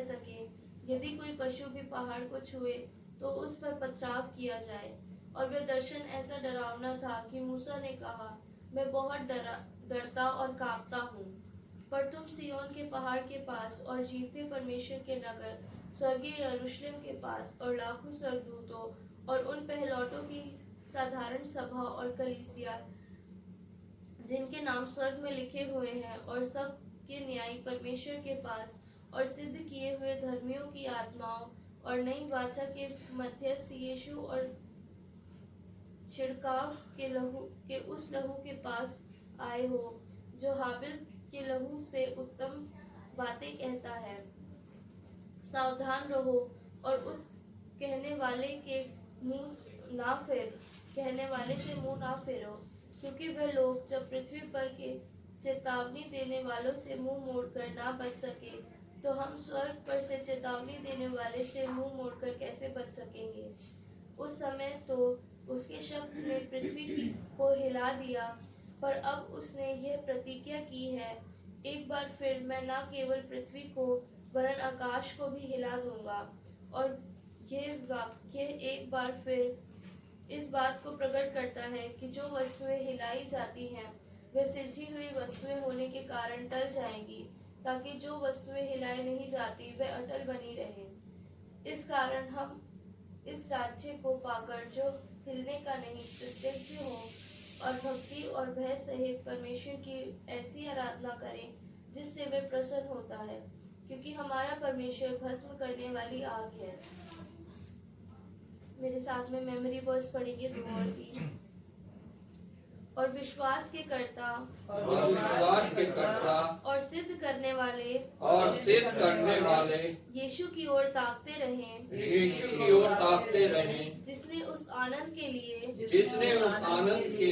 सके। यदि कोई पशु भी पहाड़ को छुए तो उस पर पथराव किया जाए। और वह दर्शन ऐसा डरावना था कि मूसा ने कहा, मैं बहुत डरता और कांपता हूँ। पर तुम सिय्योन के पहाड़ के पास और जीवते परमेश्वर के नगर स्वर्गीय यरूशलेम के पास और लाखों स्वर्गदूतों और उन पहलौठों की साधारण सभा और कलीसिया जिनके नाम स्वर्ग में लिखे हुए हैं और सब के न्यायी परमेश्वर के पास और सिद्ध किए हुए धर्मियों की आत्माओं और नई वाचा के मध्यस्थ यीशु और छिड़काव के लहू के उस लहू के पास आए हो जो हाबिल के लहू से उत्तम बातें कहता है। सावधान रहो और उस कहने वाले से मुंह ना फेरो, क्योंकि वह लोग जब पृथ्वी पर के चेतावनी देने वालों से मुंह मोड़कर ना बच सके, तो हम स्वर्ग पर से चेतावनी देने वाले से मुंह मोड़कर कैसे बच सकेंगे। उस समय तो उसके शब्द ने पृथ्वी को हिला दिया, पर अब उसने यह प्रतिज्ञा की है, एक बार फिर मैं न केवल पृथ्वी को वरन आकाश को भी हिला दूंगा। और यह वाक्य एक बार फिर इस बात को प्रकट करता है कि जो वस्तुएं हिलाई जाती हैं वे सिरजी हुई वस्तुएं होने के कारण टल जाएंगी, ताकि जो वस्तुएं हिलाई नहीं जाती वे अटल बनी रहें। इस कारण हम इस राज्य को पाकर जो हिलने का नहीं कृतज्ञ हो और भक्ति और भय सहित परमेश्वर की ऐसी आराधना करें जिससे वे प्रसन्न होता है, क्योंकि हमारा परमेश्वर भस्म करने वाली आग है। मेरे साथ में मेमोरी वर्स पढ़ेंगे 2 और 3। और विश्वास के कर्ता और सिद्ध करने वाले यीशु की ओर ताकते रहें, जिसने उस आनंद के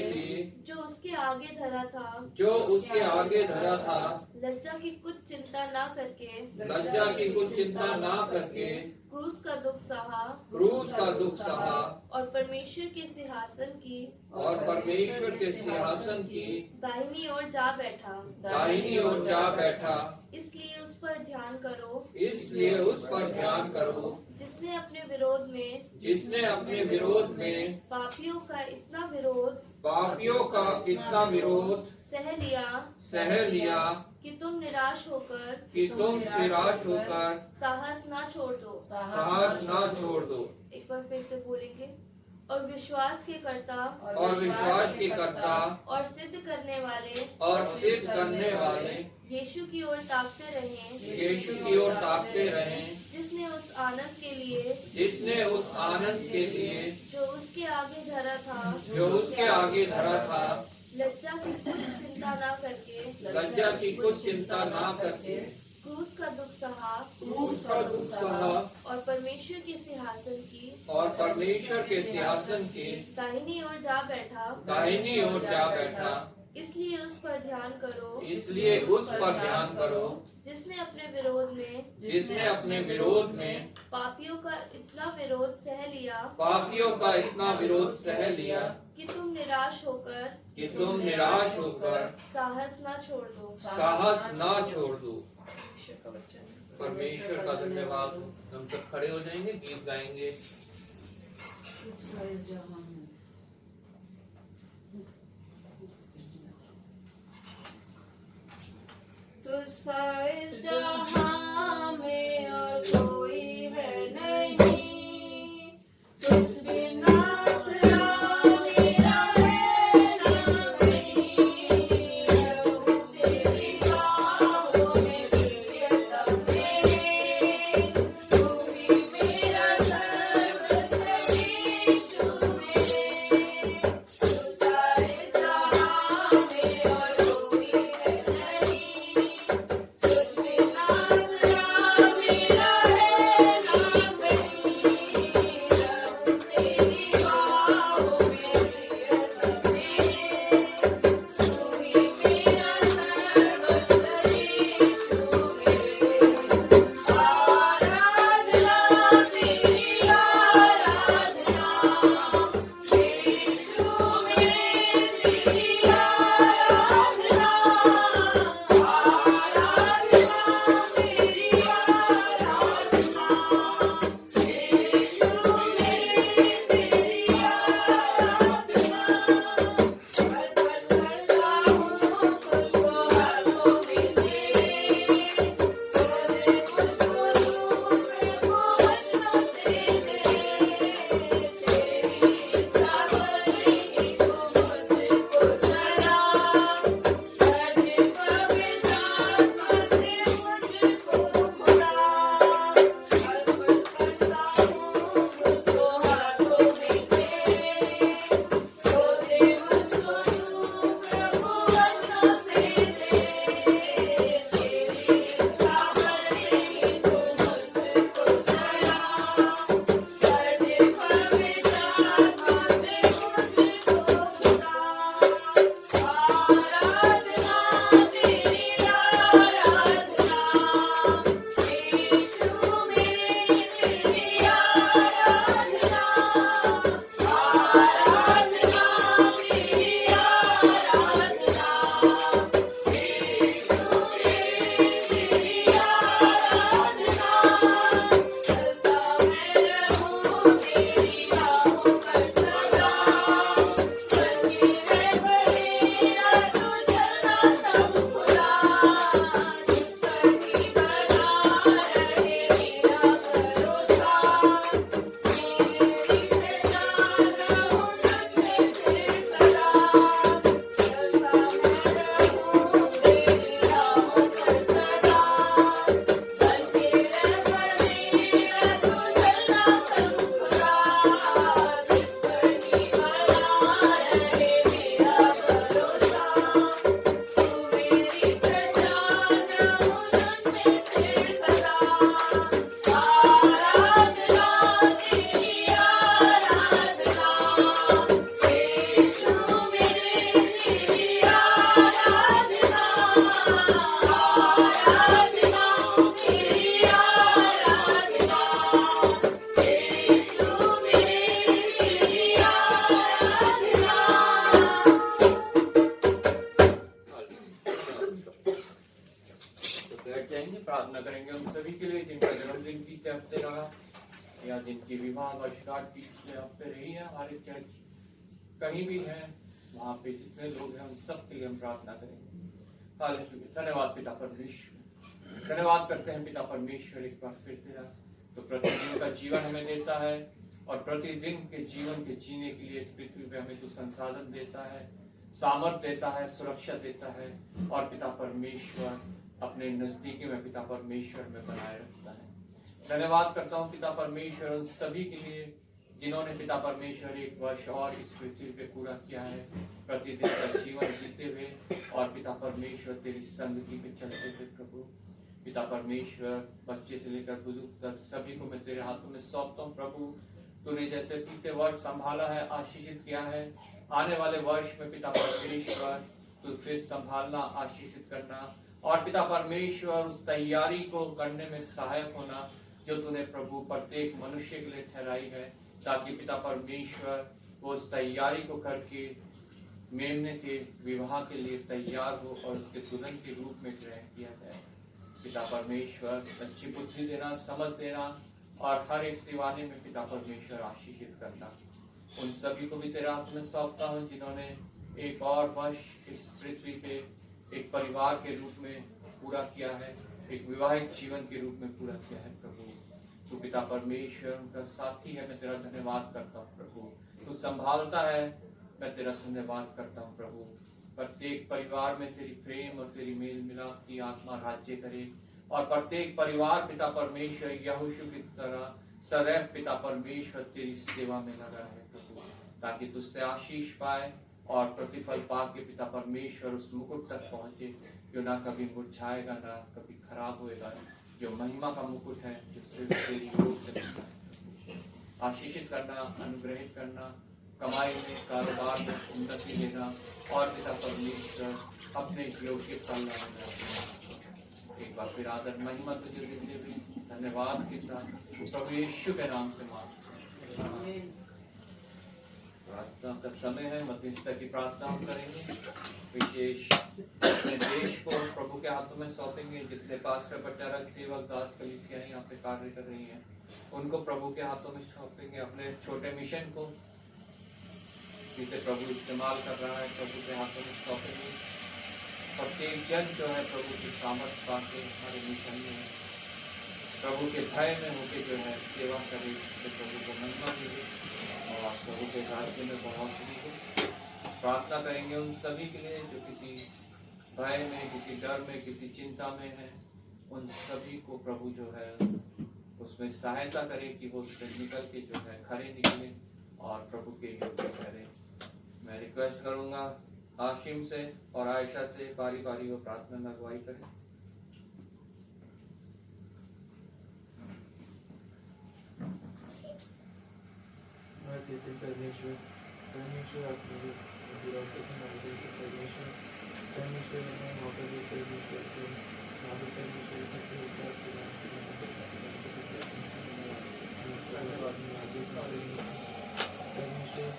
लिए जो उसके आगे धरा था, जो उसके आगे धरा था, लज्जा की कुछ चिंता ना करके, लज्जा की कुछ चिंता ना करके, क्रूस का दुख सहा, क्रूस का दुख सहा, और परमेश्वर के सिंहासन की और परमेश्वर के सिंहासन की दाहिनी ओर जा बैठा। दाहिनी ओर जा बैठा। इसलिए उस पर ध्यान करो, इसलिए उस पर ध्यान करो, जिसने अपने विरोध में, जिसने अपने विरोध में पापियों का इतना विरोध पापियों का इतना विरोध सह लिया कि तुम निराश होकर साहस ना छोड़ दो। साहस ना छोड़ दो। एक बार फिर से बोलेंगे। और विश्वास के कर्ता और सिद्ध करने वाले यीशु की ओर ताकते रहें, जिसने उस आनंद के लिए जो उसके आगे धरा था, लज्जा की कुछ चिंता ना करके, क्रूस का दुख सहा, और परमेश्वर के सिंहासन की दाहिनी ओर जा बैठा। इसलिए उस पर ध्यान करो, जिसने अपने विरोध में पापियों का इतना विरोध सह लिया कि तुम निराश होकर साहस ना छोड़ दो। परमेश्वर का धन्यवाद। हम सब खड़े हो जाएंगे, गीत गाएंगे। तुझसा इस जहां में और कोई है नहीं, तुझ बिना आसरा मेरा है ना कहीं। रहूं तेरी बाहों में प्रियतम मेरे, तू ही मेरा सर्वस्व यीशु मेरे। प्रार्थना करेंगे उन सभी के लिए जिनका जन्मदिन बीते हफ्ते रहा या जिनकी विवाह वर्षगांठ पिछले हफ्ते रही है। हमारे चर्च कहीं भी है, वहाँ पे जितने लोग हैं उन सब के लिए हम प्रार्थना करेंगे। हालेलुया। धन्यवाद पिता परमेश्वर, धन्यवाद करते हैं पिता परमेश्वर एक बार फिर तेरा, तो प्रतिदिन का जीवन हमें देता है और प्रतिदिन के जीवन के जीने के लिए इस पृथ्वी पे हमें तू संसाधन देता है, सामर्थ देता है, सुरक्षा देता है और पिता परमेश्वर अपने नजदीकी में पिता परमेश्वर में बनाए रखता है। धन्यवाद करता हूँ पिता परमेश्वर उन सभी के लिए जिन्होंने पिता परमेश्वर एक वर्ष और इस पृथ्वी पे पूरा किया है, प्रतिदिन का जीवन जीते हुए और पिता परमेश्वर तेरी संगति पे चलते हुए। प्रभु पिता परमेश्वर बच्चे से लेकर बुजुर्ग तक सभी को मैं तेरे हाथों में सौंपता हूँ। प्रभु तूने जैसे बीते वर्ष संभाला है, आशीषित किया है, आने वाले वर्ष में पिता परमेश्वर तू फिर संभालना, आशीषित करना और पिता परमेश्वर उस तैयारी को करने में सहायक होना जो तूने प्रभु प्रत्येक मनुष्य के लिए ठहराई है, ताकि पिता परमेश्वर वो उस तैयारी को करके मेमने के विवाह के लिए तैयार हो और उसके दुल्हन के रूप में ग्रहण किया जाए। पिता परमेश्वर अच्छी बुद्धि देना, समझ देना और हर एक सिवाने में पिता परमेश्वर आशीषित करना। उन सभी को भी तेरे हाथ में सौंपता हूँ जिन्होंने एक और वर्ष इस पृथ्वी पे एक परिवार के रूप में पूरा किया है, एक विवाहित जीवन के रूप में पूरा किया है। प्रभु तू पिता परमेश्वर उनका साथी है, मैं तेरा धन्यवाद करता हूँ। प्रभु तू संभालता है, मैं तेरा धन्यवाद करता हूँ। प्रभु प्रत्येक परिवार में तेरी प्रेम और तेरी मेल मिलाप की आत्मा राज्य करे और प्रत्येक परिवार पिता परमेश्वर यहोशू की तरह सदैव पिता परमेश्वर तेरी सेवा में लगा है प्रभु, ताकि तुझसे आशीष पाए और प्रतिफल पा के पिता परमेश्वर उस मुकुट तक पहुंचे जो ना कभी मुरझाएगा ना कभी खराब होएगा, जो महिमा का मुकुट है जो सिर्फ तेरी ओर से मिलता है। आशीषित करना, अनुग्रहित करना, कमाई में, कारोबार में उन्नति देना और पिता परमेश्वर अपने योग्य फल लाना। एक बार फिर आदर महिमा तुझे देते हुए धन्यवाद के साथ प्रभु यीशु के नाम से मांगते हैं। प्रार्थना का समय है, मध्यस्थता की प्रार्थना हम करेंगे। विशेष अपने देश को प्रभु के हाथों में सौंपेंगे। जितने पास्टर, प्रचारक, सेवक, दास, कलीसियाएं यहाँ पे कार्य कर रही हैं उनको प्रभु के हाथों में सौंपेंगे। अपने छोटे मिशन को जिसे प्रभु इस्तेमाल कर रहा है प्रभु के हाथों में सौंपेंगे। प्रत्येक जन जो है प्रभु की सामर्थ पाके हमारे मिशन में प्रभु के भय में होके जो है सेवा करे, तो प्रभु को महिमा मिले और प्रभु के राज्य में बढ़ोतरी हो। प्रार्थना करेंगे उन सभी के लिए जो किसी भय में, किसी डर में, किसी चिंता में है। उन सभी को प्रभु जो है उसमें सहायता करे कि वो उससे निकल के जो है खड़े निकले और प्रभु के योग्य ठहरे। मैं रिक्वेस्ट करूंगा हाशिम से और आयशा से बारी बारी वो प्रार्थना में अगुवाई करें। परमेश्वर परमेश्वर आपके परमेश्वर परमेश्वर में मौका दे परमेश्वर को परमेश्वर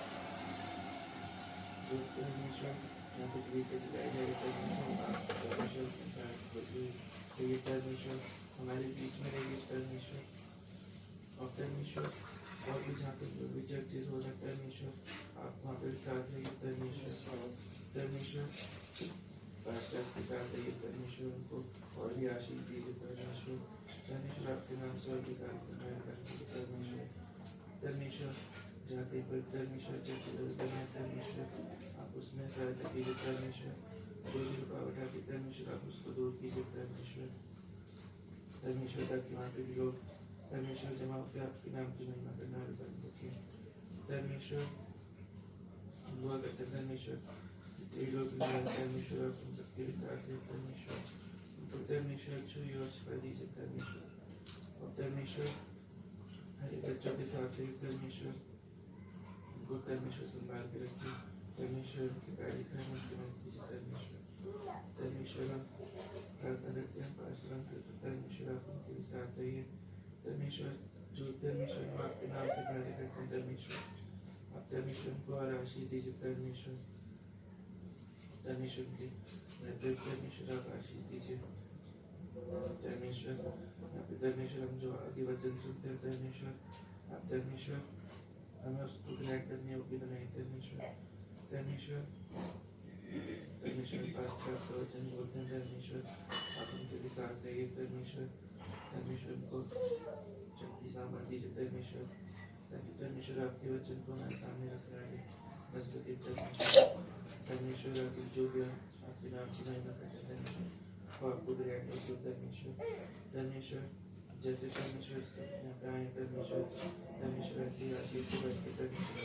जो परमेश्वर यहाँ पे पुलिस से चलाए जा रहे परमेश्वर परमेश्वर हमारे बीच में रहिए परमेश्वर। और परमेश्वर और भी जहाँ पे जो भी चर्चेस हो रहा है परमेश्वर आप वहाँ पे साथ रहिए परमेश्वर। परमेश्वर पास्टर्स के साथ रहिए परमेश्वर, उनको और भी आशीष दीजिए परमेश्वर। परमेश्वर आपके नाम से और भी कार्य करवाया करते परमेश्वर। परमेश्वर जहाँ कहीं पर परमेश्वर चर्च करना है परमेश्वर आप उसमें सहायता कीजिए परमेश्वर। जो भी रुकावट आती परमेश्वर आप उसको दूर कीजिए परमेश्वर। परमेश्वर ताकि वहाँ पे भी लोग परमेश्वर जमा होकर आपके नाम की महिमा करना बन सके। परमेश्वर दुआ करते परमेश्वर ये लोग परमेश्वर आप उन सबके भी साथ हैं परमेश्वर। उनको परमेश्वर छुई और शिफा दीजिए परमेश्वर। और परमेश्वर हर एक बच्चों के साथ रहिए परमेश्वर, उनको परमेश्वर संभाल के रखिए परमेश्वर। उनके गाड़ी खाने की मदद कीजिए परमेश्वर। परमेश्वर हम प्रार्थना करते हैं पास्टर से परमेश्वर आप उनके भी साथ रहिए परमेश्वर। जो परमेश्वर हम आपके नाम से कार्य करते हैं परमेश्वर आप परमेश्वर को और आशीष दीजिए परमेश्वर। परमेश्वर की परमेश्वर आप आशीष दीजिए धर्मेश्वर यहाँ पे धर्मेश्वर हम जो आगे वचन सुनते हैं धर्मेश्वर आप धर्मेश्वर हमें उसको ग्रहण करने योग्य बनाए धर्मेश्वर धर्मेश्वर धर्मेश्वर पास का वचन बोलते हैं धर्मेश्वर आप उनके लिए सांस देंगे धर्मेश्वर धर्मेश्वर को शक्ति सामर्थ्य दीजिए धर्मेश्वर ताकि धर्मेश्वर आपके वचन को हमारे सामने रखना है बन सके धर्मेश्वर आप जो भी आपके नाम की महिमा करते हैं धर्मेश्वर और आपको ग्रहण करते धर्मेश्वर धर्मेश्वर जैसे परमेश्वर से यहाँ पे आए धर्मेश्वर ऐसी आशीष से बैठ के धर्मेश्वर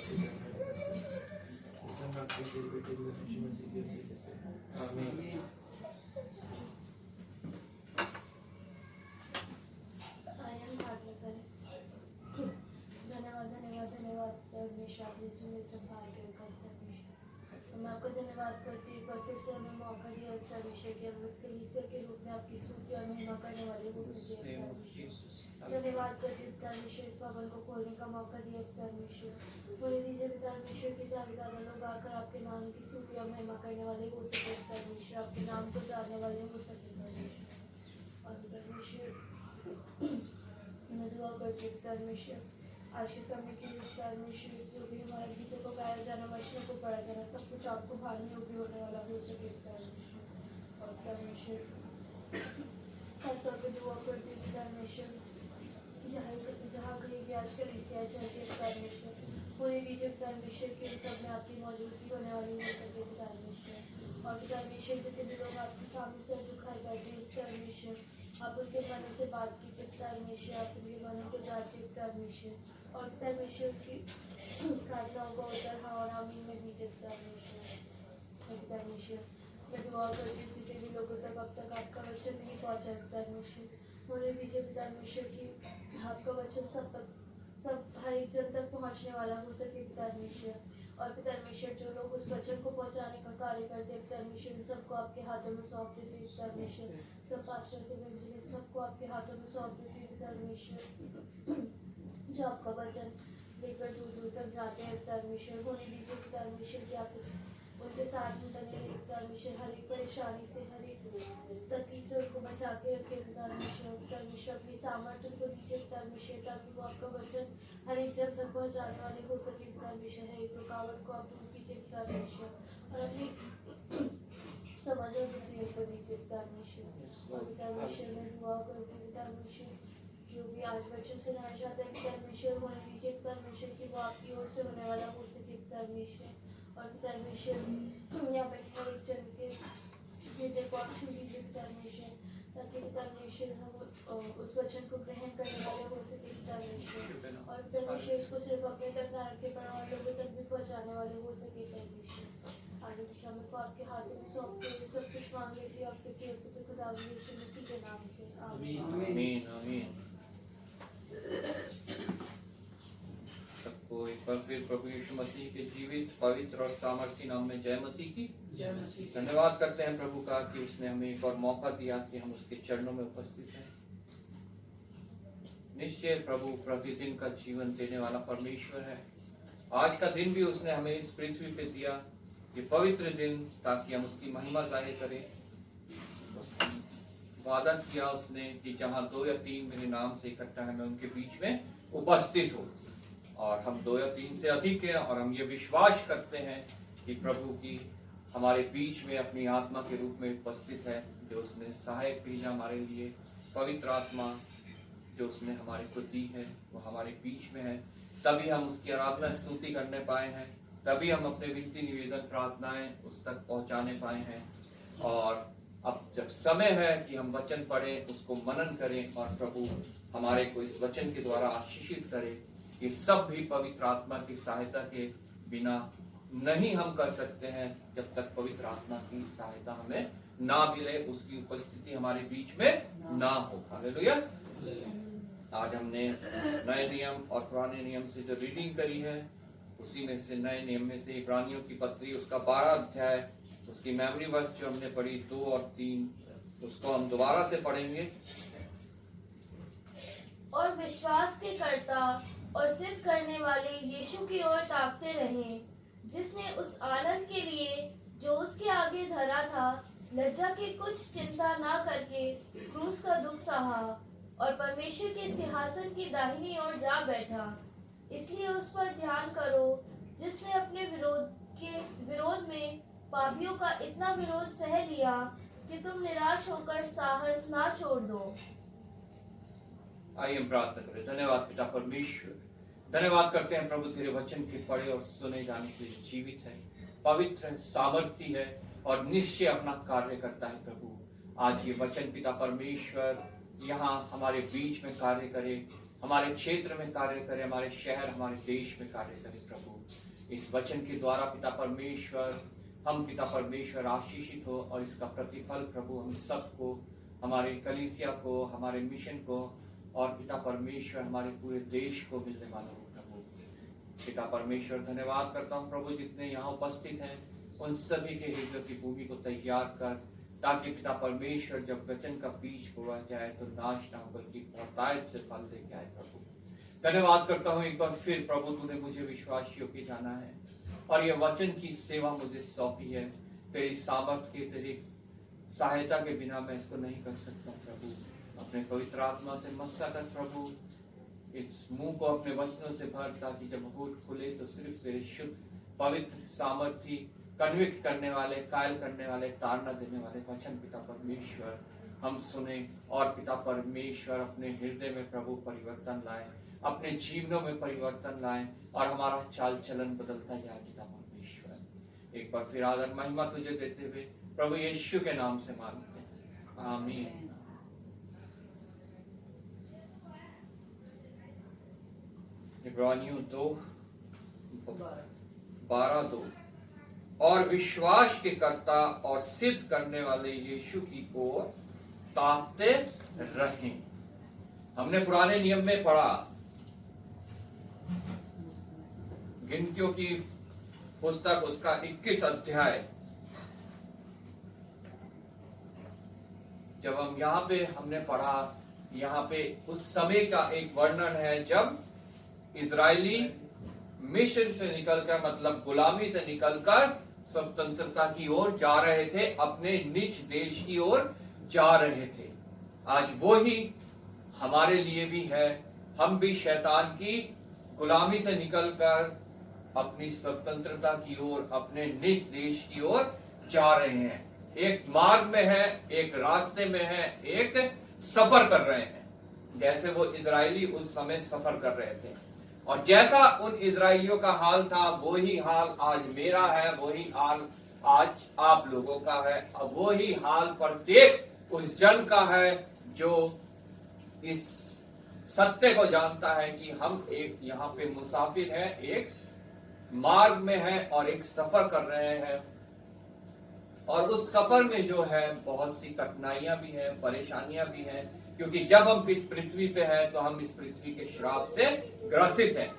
आपके तेरे बेटे यीशु मसीह के वसीले से आमीन। आयन प्रार्थना करें। धन्यवाद धन्यवाद धन्यवाद परमेश्वर आपने सुने संभाल के रखा परमेश्वर मैं आपका धन्यवाद करती हूँ पर फिर से हमें मौका दिया परमेश्वर के हम कलीसिया के रूप में आपकी स्तुति और महिमा करने वाले हो सके धन्यवाद करती हूँ परमेश्वर इस भवन को खोलने का मौका दिया परमेश्वर बोले दीजिए परमेश्वर के ज्यादा लोग आकर आपके नाम की स्तुति और महिमा करने वाले हो सके परमेश्वर आपके नाम को जानने वाले हो सके परमेश्वर और परमेश्वर मैं दुआ करती हूँ परमेश्वर आज के समय के लिए परमेश्वर जो भी हमारे गीतों को गाया जाना वचनों को पढ़ा जाना सब कुछ आपको भालने योग्य होने वाला हो सके परमेश्वर और परमेश्वर खास तौर पर दुआ करती हूँ परमेश्वर जहाँ कहीं भी आजकल इसे चलते परमेश्वर पूरे बीजे परमेश्वर के सब में आपकी मौजूदगी होने वाली हो सके परमेश्वर और परमेश्वर जितने भी लोग आपके सामने सर झुकाए बैठे परमेश्वर आप उनके मनों से बात कीजिए परमेश्वर आप उनके मनों को जांचिए परमेश्वर और परमेश्वर की प्रार्थनाओं को उत्तर हाँ और आमीन में दीजिए परमेश्वर मैं दुआ करती हूँ जितने भी लोगों तक अब तक आपका वचन नहीं पहुँचा परमेश्वर बोले दीजिए परमेश्वर की आपका वचन सब हर एक जन तक पहुँचने वाला हो सके परमेश्वर और परमेश्वर जो लोग उस वचन को पहुँचाने का कार्य करते हैं परमेश्वर उन सबको आपके हाथों में सौंप देते हैं परमेश्वर सब पास्टर से व्यंजन सबको आपके हाथों में सौंप देते हैं परमेश्वर जो आपका वचन लेकर दूर दूर तक जाते हैं परमेश्वर होने दीजिए परमेश्वर की आप उनके साथ में बने रहे परमेश्वर हर एक परेशानी से हर एक तकलीफ से उनको बचा के रखे परमेश्वर अपनी सामर्थ्य उनको दीजिए परमेश्वर ताकि वो आपका वचन हर एक जन तक पहुँचाने वाले हो सके परमेश्वर हर एक रुकावट को आप दूर कीजिए परमेश्वर और अपनी समझ और बुद्धियों को दीजिए परमेश्वर और परमेश्वर में दुआ करती हूँ परमेश्वर जो भी आज वचन सुनाया जाता है परमेश्वर होने दीजिए परमेश्वर की वो आपकी ओर से होने वाला हो सके परमेश्वर और परमेश्वर यहाँ बैठे हर एक जन के हृदय को आप छू लीजिए परमेश्वर ताकि परमेश्वर हम उस वचन को ग्रहण करने वाले हो सके परमेश्वर और परमेश्वर इसको सिर्फ अपने तक ना रखे पर और लोगों तक भी पहुँचाने वाले हो सके परमेश्वर आगे के समय को आपके हाथों में सौंपते हुए सब कुछ मांग लेती हूँ आपके प्रिय पुत्र खुदा यीशु मसीह के नाम से आमीन आमीन आमीन। सबको एक बार फिर प्रभु यीशु मसीह के जीवित पवित्र और सामर्थी नाम में जय मसीह की जय मसीह। धन्यवाद करते हैं प्रभु का कि उसने हमें एक और मौका दिया कि हम उसके चरणों में उपस्थित हैं। निश्चय प्रभु प्रतिदिन का जीवन देने वाला परमेश्वर है। आज का दिन भी उसने हमें इस पृथ्वी पे दिया, ये पवित्र दिन, ताकि हम उसकी महिमा जाहिर करें। वादा किया उसने कि जहाँ 2 या 3 मेरे नाम से इकट्ठा है मैं उनके बीच में उपस्थित हूँ, और हम 2 या 3 से अधिक हैं। और हम ये विश्वास करते हैं कि प्रभु की हमारे बीच में अपनी आत्मा के रूप में उपस्थित है, जो उसने सहायक भेजा हमारे लिए। पवित्र आत्मा जो उसने हमारे को दी है वो हमारे बीच में है, तभी हम उसकी आराधना स्तुति करने पाए हैं, तभी हम अपने विनती निवेदन प्रार्थनाएं उस तक पहुंचाने पाए हैं। और अब जब समय है कि हम वचन पढ़ें, उसको मनन करें और प्रभु हमारे को इस वचन के द्वारा आशीषित करे। ये सब भी पवित्र आत्मा की सहायता के बिना नहीं हम कर सकते हैं, जब तक पवित्र आत्मा की सहायता हमें ना मिले, उसकी उपस्थिति हमारे बीच में ना हो। हालेलुया। आज हमने नए नियम और पुराने नियम से जो रीडिंग करी है, उसी में से नए नियम में से इब्रानियों की पत्री उसका 12 अध्याय, उसकी मेमोरी वर्स जो हमने पढ़ी 2 और 3, उसको हम दोबारा से पढ़ेंगे। और विश्वास के कर्ता और सिद्ध करने वाले यीशु की ओर ताकते रहें, जिसने उस आनंद के लिए जो उसके आगे धरा था लज्जा की कुछ चिंता ना करके क्रूस का दुख सहा और परमेश्वर के सिंहासन की दाहिनी ओर जा बैठा। इसलिए उस पर ध्यान करो जिसने अपने विरोध में पापियों का इतना विरोध सह लिया कि तुम निराश होकर साहस ना छोड़ दो। आइए हम प्रार्थना करें। धन्यवाद पिता परमेश्वर, धन्यवाद करते हैं प्रभु तेरे वचन के पढ़े और सुने जाने के लिए जीवित है, पवित्र है, सामर्थी है और निश्चय अपना कार्य करता है। प्रभु आज ये वचन पिता परमेश्वर यहाँ हमारे बीच में कार्य करे, हमारे क्षेत्र में कार्य करे, हमारे शहर हमारे देश में कार्य करे। प्रभु इस वचन के द्वारा पिता परमेश्वर हम पिता परमेश्वर आशीषित हो और इसका प्रतिफल प्रभु हम सबको, हमारे कलीसिया को, हमारे मिशन को और पिता परमेश्वर हमारे पूरे देश को मिलने वाला हो। प्रभु पिता परमेश्वर धन्यवाद करता हूँ प्रभु जितने यहाँ उपस्थित हैं उन सभी के हृदय की भूमि को तैयार कर, ताकि पिता परमेश्वर जब वचन का बीज बोआ जाए तो नाश ना हो बल्कि बहुतायत से फल लेके आए। प्रभु धन्यवाद करता हूँ एक बार फिर प्रभु, तूने मुझे विश्वासियों के जाना है और ये वचन की सेवा मुझे सौंपी है। तेरी सामर्थ्य के, तेरी सहायता के बिना मैं इसको नहीं कर सकता। प्रभु अपने पवित्र आत्मा से मस्ता कर प्रभु, इस मुंह को अपने वचनों से भर, ताकि जब होठ खुले तो सिर्फ तेरे शुद्ध पवित्र सामर्थी कन्विक्ट करने वाले, कायल करने वाले, ताड़ना देने वाले वचन पिता परमेश्वर हम सुने और पिता परमेश्वर अपने हृदय में प्रभु परिवर्तन लाए, अपने जीवनों में परिवर्तन लाए और हमारा चाल चलन बदलता जाए। पिता परमेश्वर एक बार फिर आदर महिमा तुझे देते हुए प्रभु यीशु के नाम से मांगते हैं, आमीन। इब्रानियों 2:12 और विश्वास के कर्ता और सिद्ध करने वाले यीशु की ओर ताकते रहें। हमने पुराने नियम में पढ़ा, गिनतियों की पुस्तक उसका 21 अध्याय, जब हम यहाँ पे हमने पढ़ा, यहाँ पे उस समय का एक वर्णन है जब इजरायली मिस्र से निकलकर, मतलब गुलामी से निकलकर स्वतंत्रता की ओर जा रहे थे, अपने निज देश की ओर जा रहे थे। आज वो ही हमारे लिए भी है। हम भी शैतान की गुलामी से निकलकर अपनी स्वतंत्रता की ओर, अपने निज देश की ओर जा रहे हैं। एक मार्ग में है, एक रास्ते में है, एक सफर कर रहे हैं, जैसे वो इजरायली उस समय सफर कर रहे थे। और जैसा उन इजरायलियों का हाल था वही हाल आज मेरा है, वही हाल आज आप लोगों का है, अब वही हाल प्रत्येक उस जन का है जो इस सत्य को जानता है कि हम एक यहाँ पे मुसाफिर हैं, एक मार्ग में हैं और एक सफर कर रहे हैं। और उस सफर में जो है बहुत सी कठिनाइयां भी हैं, परेशानियां भी हैं, क्योंकि जब हम इस पृथ्वी पे हैं तो हम इस पृथ्वी के श्राप से ग्रसित हैं।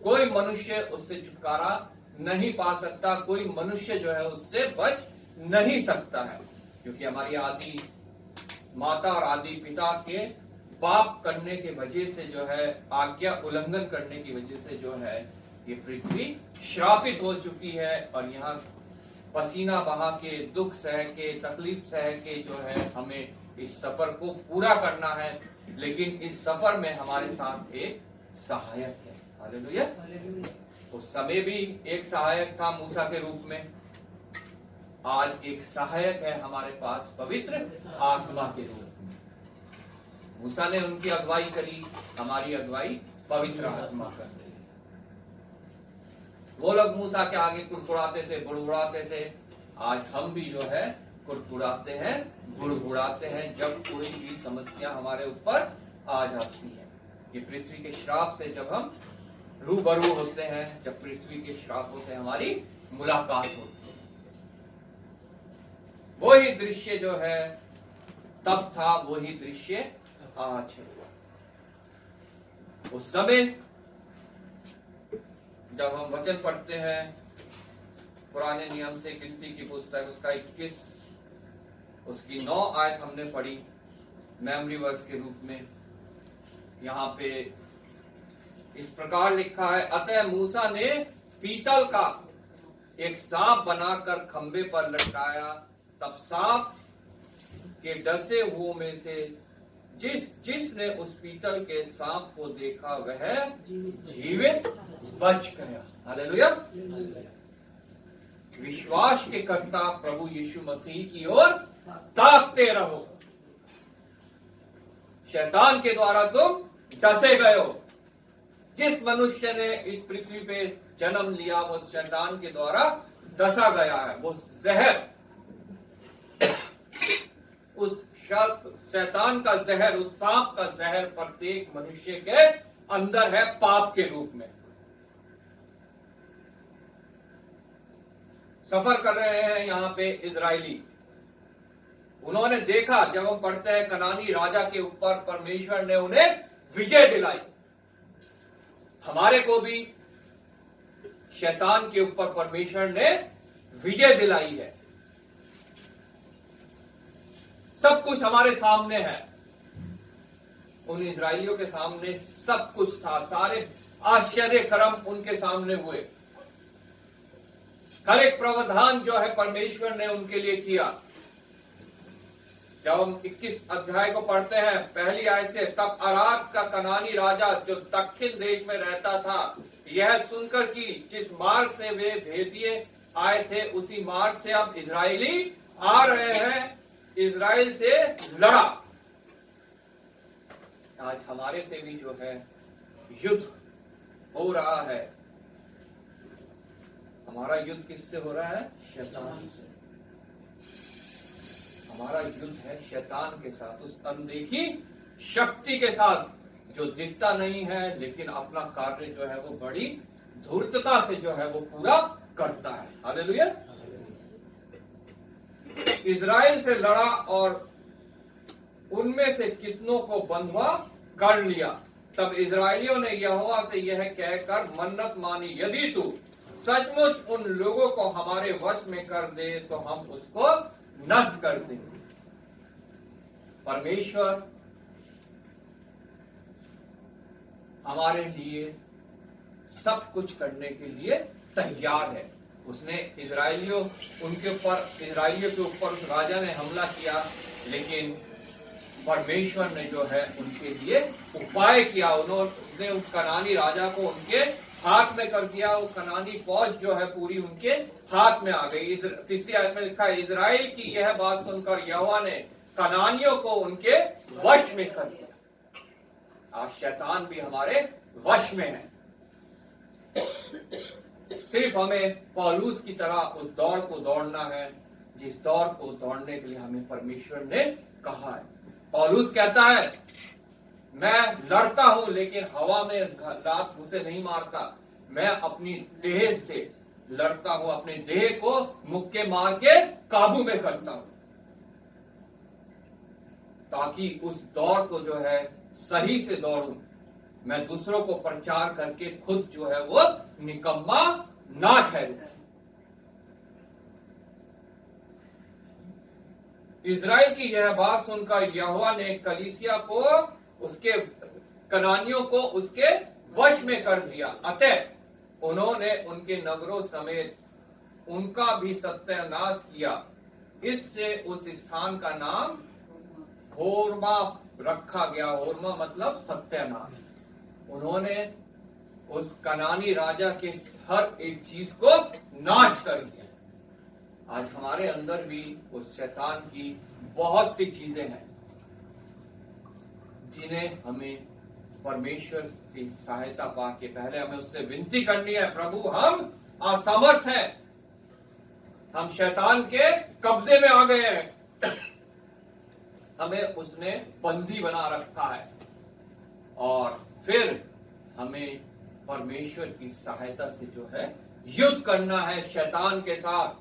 कोई मनुष्य उससे छुटकारा नहीं पा सकता, कोई मनुष्य जो है उससे बच नहीं सकता है, क्योंकि हमारी आदि माता और आदि पिता के पाप करने के वजह से जो है, आज्ञा उल्लंघन करने की वजह से जो है ये पृथ्वी श्रापित हो चुकी है। और यहाँ पसीना बहा के, दुख सह के, तकलीफ सह के जो है हमें इस सफर को पूरा करना है। लेकिन इस सफर में हमारे साथ एक सहायक है। हालेलुया। उस समय भी एक सहायक था मूसा के रूप में, आज एक सहायक है हमारे पास पवित्र आत्मा के रूप में। मूसा ने उनकी अगुवाई करी, हमारी अगुवाई पवित्र आत्मा कर रही है। वो लोग मूसा के आगे कुड़कुड़ाते थे, बुड़बुड़ाते थे, आज हम भी जो है कुड़कुड़ाते हैं, बुड़बुड़ाते हैं जब कोई भी समस्या हमारे ऊपर आ जाती है। ये पृथ्वी के श्राप से जब हम रूबरू होते हैं, जब पृथ्वी के श्रापों से हमारी मुलाकात होती है। वही दृश्य जो है तब था, वही दृश्य आज है। उस समय जब हम वचन पढ़ते हैं पुराने नियम से, गिनती की पुस्तक उसका 21 उसकी 9 आयत हमने पढ़ी मेमोरी वर्स के रूप में। यहाँ पे इस प्रकार लिखा है, अतः मूसा ने पीतल का एक सांप बनाकर खंबे पर लटकाया तब सांप के डसे हुओं में से जिसने उस पीतल के सांप को देखा वह जीवित बच गया। हालेलुया। विश्वास के कर्ता प्रभु यीशु मसीह की ओर ताकते रहो। शैतान के द्वारा तुम डसे गए हो। जिस मनुष्य ने इस पृथ्वी पे जन्म लिया वो शैतान के द्वारा डसा गया है। वो जहर, उस शैतान का जहर, उस सांप का जहर प्रत्येक मनुष्य के अंदर है पाप के रूप में। सफर कर रहे हैं यहाँ पे इजरायली। उन्होंने देखा, जब हम पढ़ते हैं कनानी राजा के ऊपर परमेश्वर ने उन्हें विजय दिलाई। हमारे को भी शैतान के ऊपर परमेश्वर ने विजय दिलाई है। सब कुछ हमारे सामने है। उन इजरायलियों के सामने सब कुछ था। सारे आश्चर्य कर्म उनके सामने हुए। हर एक प्रावधान जो है परमेश्वर ने उनके लिए किया। जब हम 21 अध्याय को पढ़ते हैं पहली आयत से, तब अराद का कनानी राजा जो दक्षिण देश में रहता था यह सुनकर कि जिस मार्ग से वे भेदिए आए थे उसी मार्ग से अब इजरायली आ रहे हैं, इजराइल से लड़ा। आज हमारे से भी जो है युद्ध हो रहा है। हमारा युद्ध किससे हो रहा है? शैतान से। हमारा युद्ध है शैतान के साथ, उस अनदेखी शक्ति के साथ जो दिखता नहीं है लेकिन अपना कार्य जो है वो बड़ी धूर्तता से जो है वो पूरा करता है। हालेलुया। इजराइल से लड़ा और उनमें से कितनों को बंधुआ कर लिया। तब इजरायलियों ने यहोवा से यह कहकर मन्नत मानी, यदि तू सचमुच उन लोगों को हमारे वश में कर दे तो हम उसको नष्ट कर देंगे। परमेश्वर हमारे लिए सब कुछ करने के लिए तैयार है। उसने इजरायलियों के ऊपर उस राजा ने हमला किया, लेकिन परमेश्वर ने जो है उनके लिए उपाय किया। उन्होंने उस कनानी राजा को उनके हाथ में कर दिया। वो कनानी फौज जो है पूरी उनके हाथ में आ गई। तीसरी आयत में लिखा है, इजराइल की यह बात सुनकर यहोवा ने कनानियों को उनके वश में कर दिया। आज शैतान भी हमारे वश में है। सिर्फ हमें पौलुस की तरह उस दौड़ को दौड़ना है जिस दौड़ को दौड़ने के लिए हमें परमेश्वर ने कहा है। पौलुस कहता है, मैं लड़ता हूं लेकिन हवा में लात घुसे नहीं मारता। मैं अपनी देह से लड़ता हूं, अपने देह को मुक्के मार के काबू में करता हूं, ताकि उस दौड़ को जो है सही से दौड़ूं। मैं दूसरों को प्रचार करके खुद जो है वो निकम्मा ना ठहरूं। इजराइल की यह बात सुनकर यहोवा ने कलीसिया को, उसके कनानियों को उसके वश में कर दिया। अतः उन्होंने उनके नगरों समेत उनका भी सत्यानाश किया। इससे उस स्थान का नाम होर्मा रखा गया। होर्मा मतलब सत्यानाश। उन्होंने उस कनानी राजा के हर एक चीज को नाश कर दिया। आज हमारे अंदर भी उस शैतान की बहुत सी चीजें हैं जिन्हें हमें परमेश्वर की सहायता पाके पहले हमें उससे विनती करनी है, प्रभु हम असमर्थ हैं, हम शैतान के कब्जे में आ गए हैं, हमें उसने बंदी बना रखा है। और फिर हमें परमेश्वर की सहायता से जो है युद्ध करना है शैतान के साथ,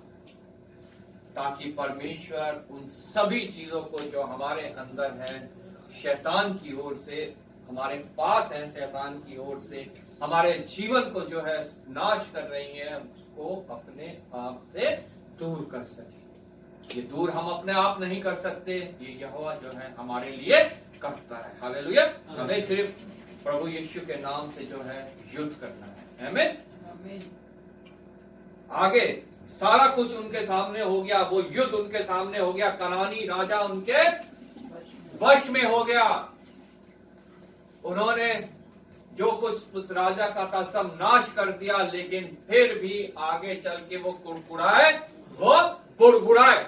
ताकि परमेश्वर उन सभी चीजों को जो हमारे अंदर है शैतान की ओर से, हमारे पास है शैतान की ओर से, हमारे जीवन को जो है नाश कर रही है, उसको अपने आप से दूर कर सके। ये दूर हम अपने आप नहीं कर सकते, ये यहोवा जो है हमारे लिए करता है। हालेलुया। हमें सिर्फ प्रभु यीशु के नाम से जो है युद्ध करना है। आमीन। आगे सारा कुछ उनके सामने हो गया, वो युद्ध उनके सामने हो गया, कनानी राजा उनके वश में हो गया। उन्होंने जो कुछ उस राजा का था सब नाश कर दिया, लेकिन फिर भी आगे चल के वो बुड़बुड़ाए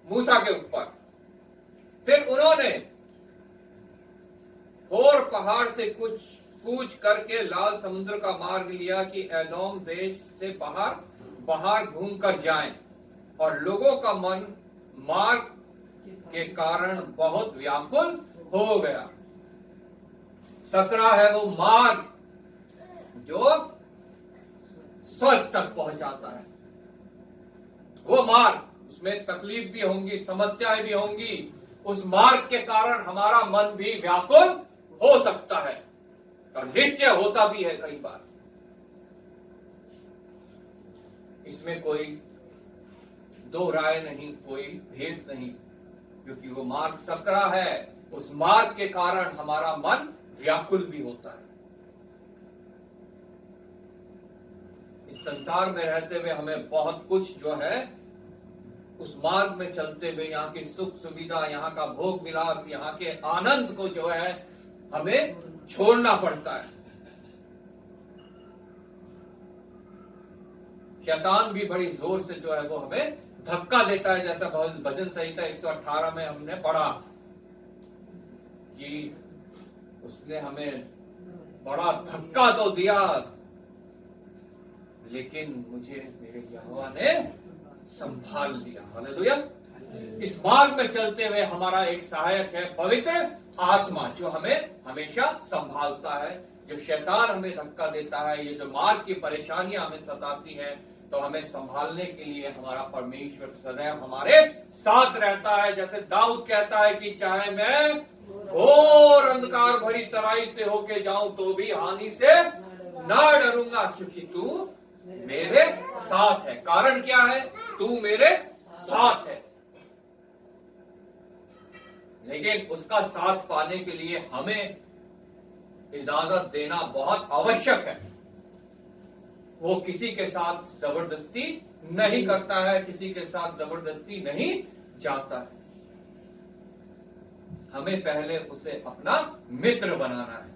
मूसा के ऊपर। फिर उन्होंने होर पहाड़ से कुछ कूच करके लाल समुद्र का मार्ग लिया कि एदोम देश से बाहर घूम कर जाएं, और लोगों का मन मार्ग के कारण बहुत व्याकुल हो गया। सकरा है वो मार्ग जो स्वर्ग तक पहुंचाता है। वो मार्ग, उसमें तकलीफ भी होंगी, समस्याएं भी होंगी। उस मार्ग के कारण हमारा मन भी व्याकुल हो सकता है, और निश्चय होता भी है कई बार। इसमें कोई दो राय नहीं, कोई भेद नहीं, क्योंकि वो मार्ग सकरा है। उस मार्ग के कारण हमारा मन व्याकुल भी होता है। इस संसार में रहते हुए हमें बहुत कुछ जो है उस मार्ग में चलते हुए, यहाँ की सुख सुविधा, यहाँ का भोग विलास, यहाँ के आनंद को जो है हमें छोड़ना पड़ता है। शैतान भी बड़ी जोर से जो है वो हमें धक्का देता है, जैसा भजन संहिता 118 में हमने पढ़ा कि उसने हमें बड़ा धक्का तो दिया, लेकिन मुझे मेरे यहोवा ने संभाल लिया। हालेलुया। इस मार्ग में चलते हुए हमारा एक सहायक है पवित्र आत्मा, जो हमें हमेशा संभालता है। जो शैतान हमें धक्का देता है, ये जो मार्ग की परेशानियां हमें सताती हैं, तो हमें संभालने के लिए हमारा परमेश्वर सदैव हमारे साथ रहता है। जैसे दाऊद कहता है कि चाहे मैं घोर अंधकार भरी तराई से होके जाऊं तो भी हानि से ना डरूंगा, क्योंकि तू मेरे साथ है। कारण क्या है? तू मेरे साथ है। लेकिन उसका साथ पाने के लिए हमें इजाजत देना बहुत आवश्यक है। वो किसी के साथ जबरदस्ती नहीं करता है, किसी के साथ जबरदस्ती नहीं जाता है। हमें पहले उसे अपना मित्र बनाना है,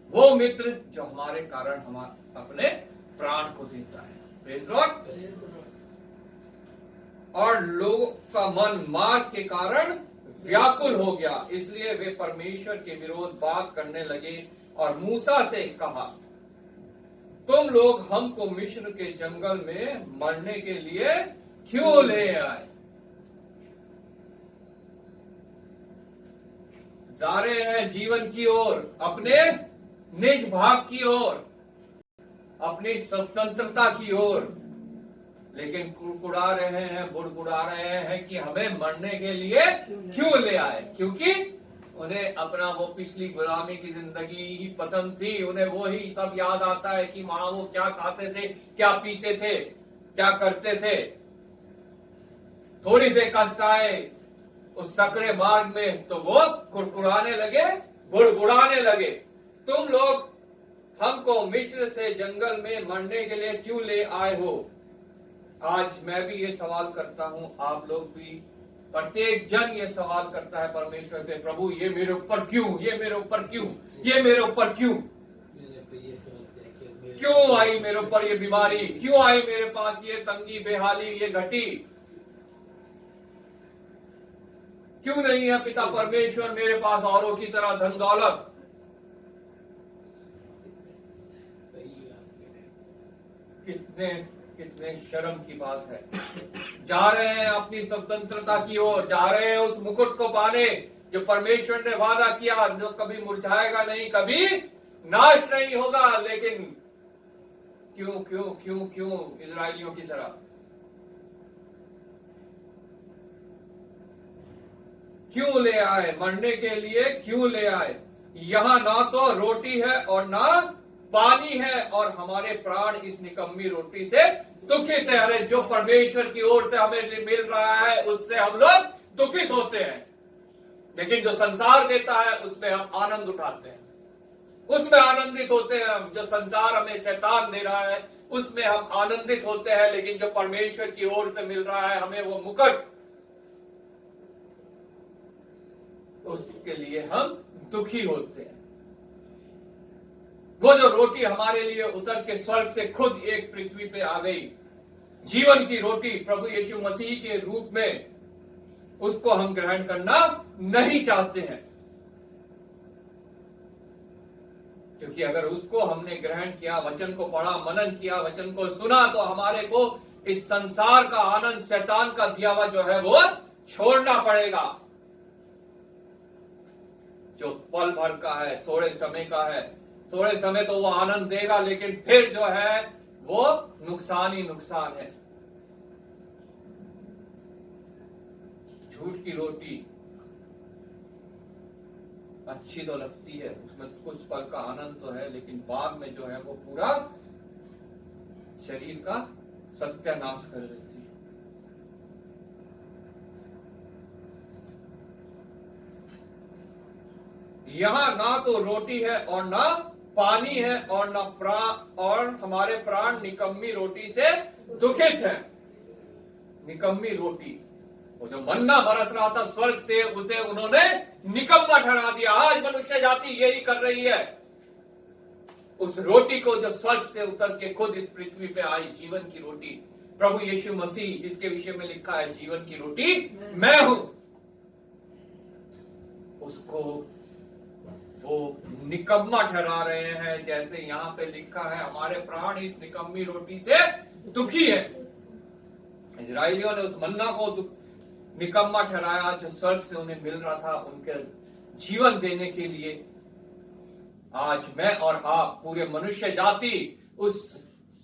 वो मित्र जो हमारे कारण हम अपने प्राण को देता है। Praise Lord. और लोगों का मन मार्ग के कारण व्याकुल हो गया, इसलिए वे परमेश्वर के विरोध बात करने लगे और मूसा से कहा, तुम लोग हमको मिस्र के जंगल में मरने के लिए क्यों ले आए? जा रहे हैं जीवन की ओर, अपने निज भाग की ओर, अपनी स्वतंत्रता की ओर, लेकिन कुड़कुड़ा रहे हैं, बुड़बुड़ा रहे हैं कि हमें मरने के लिए क्यों ले आए। क्योंकि उन्हें अपना वो पिछली गुलामी की जिंदगी ही पसंद थी। उन्हें वो ही सब याद आता है कि वहां वो क्या खाते थे, क्या पीते थे, क्या करते थे। थोड़ी से कष्ट आए उस सकरे मार्ग में तो वो कुड़कुड़ाने लगे, बुड़बुड़ाने लगे। तुम लोग हमको मिस्र से जंगल में मरने के लिए क्यों ले आए हो? आज मैं भी ये सवाल करता हूं, आप लोग भी, प्रत्येक जन ये सवाल करता है परमेश्वर से, प्रभु ये मेरे ऊपर क्यों, ये मेरे ऊपर क्यों, ये मेरे ऊपर क्यों, क्यों आई मेरे ऊपर ये बीमारी, क्यों आई मेरे पास ये तंगी, बेहाली, ये घटी, क्यों नहीं है पिता परमेश्वर मेरे पास औरों की तरह धन दौलत। कितने शर्म की बात है। जा रहे हैं अपनी स्वतंत्रता की ओर, जा रहे हैं उस मुकुट को पाने जो परमेश्वर ने वादा किया, जो कभी मुरझाएगा नहीं, कभी नाश नहीं होगा। लेकिन क्यों क्यों क्यों क्यों इजराइलियों की तरह क्यों ले आए? मरने के लिए क्यों ले आए? यहाँ ना तो रोटी है और ना पानी है, और हमारे प्राण इस निकम्मी रोटी से दुखित है। अरे जो परमेश्वर की ओर से हमें मिल रहा है उससे हम लोग दुखित होते हैं, लेकिन जो संसार देता है उसमें हम आनंद उठाते हैं, उसमें आनंदित होते हैं हम। जो संसार हमें शैतान दे रहा है, उसमें हम आनंदित होते हैं, लेकिन जो परमेश्वर की ओर से मिल रहा है हमें वो मुकुट, उसके लिए हम दुखी होते हैं। वो जो रोटी हमारे लिए उतर के स्वर्ग से खुद एक पृथ्वी पे आ गई, जीवन की रोटी प्रभु यीशु मसीह के रूप में, उसको हम ग्रहण करना नहीं चाहते हैं। क्योंकि अगर उसको हमने ग्रहण किया, वचन को पढ़ा, मनन किया, वचन को सुना, तो हमारे को इस संसार का आनंद, शैतान का दिया हुआ जो है वो छोड़ना पड़ेगा। जो पल भर का है, थोड़े समय का है, थोड़े समय तो वो आनंद देगा, लेकिन फिर जो है वो नुकसान ही नुकसान है। झूठ की रोटी अच्छी तो लगती है, उसमें कुछ पल का आनंद तो है, लेकिन बाद में जो है वो पूरा शरीर का सत्यानाश कर देती है। यहां ना तो रोटी है और ना पानी है और ना प्राण, और हमारे प्राण निकम्मी रोटी से दुखित है। निकम्मी रोटी, वो जो मन्ना बरस रहा था स्वर्ग से, उसे उन्होंने निकम्मा ठहरा दिया। आज मनुष्य जाति यही कर रही है। उस रोटी को जो स्वर्ग से उतर के खुद इस पृथ्वी पे आई, जीवन की रोटी, प्रभु यीशु मसीह, जिसके विषय में लिखा है जीवन की रोटी मैं हूं, उसको वो निकम्मा ठहरा रहे हैं। जैसे यहाँ पे लिखा है, हमारे प्राण इस निकम्मी रोटी से दुखी है। इजरायलियों ने उस मन्ना को निकम्मा ठहराया जो स्वर्ग से उन्हें मिल रहा था उनके जीवन देने के लिए। आज मैं और आप, पूरे मनुष्य जाति, उस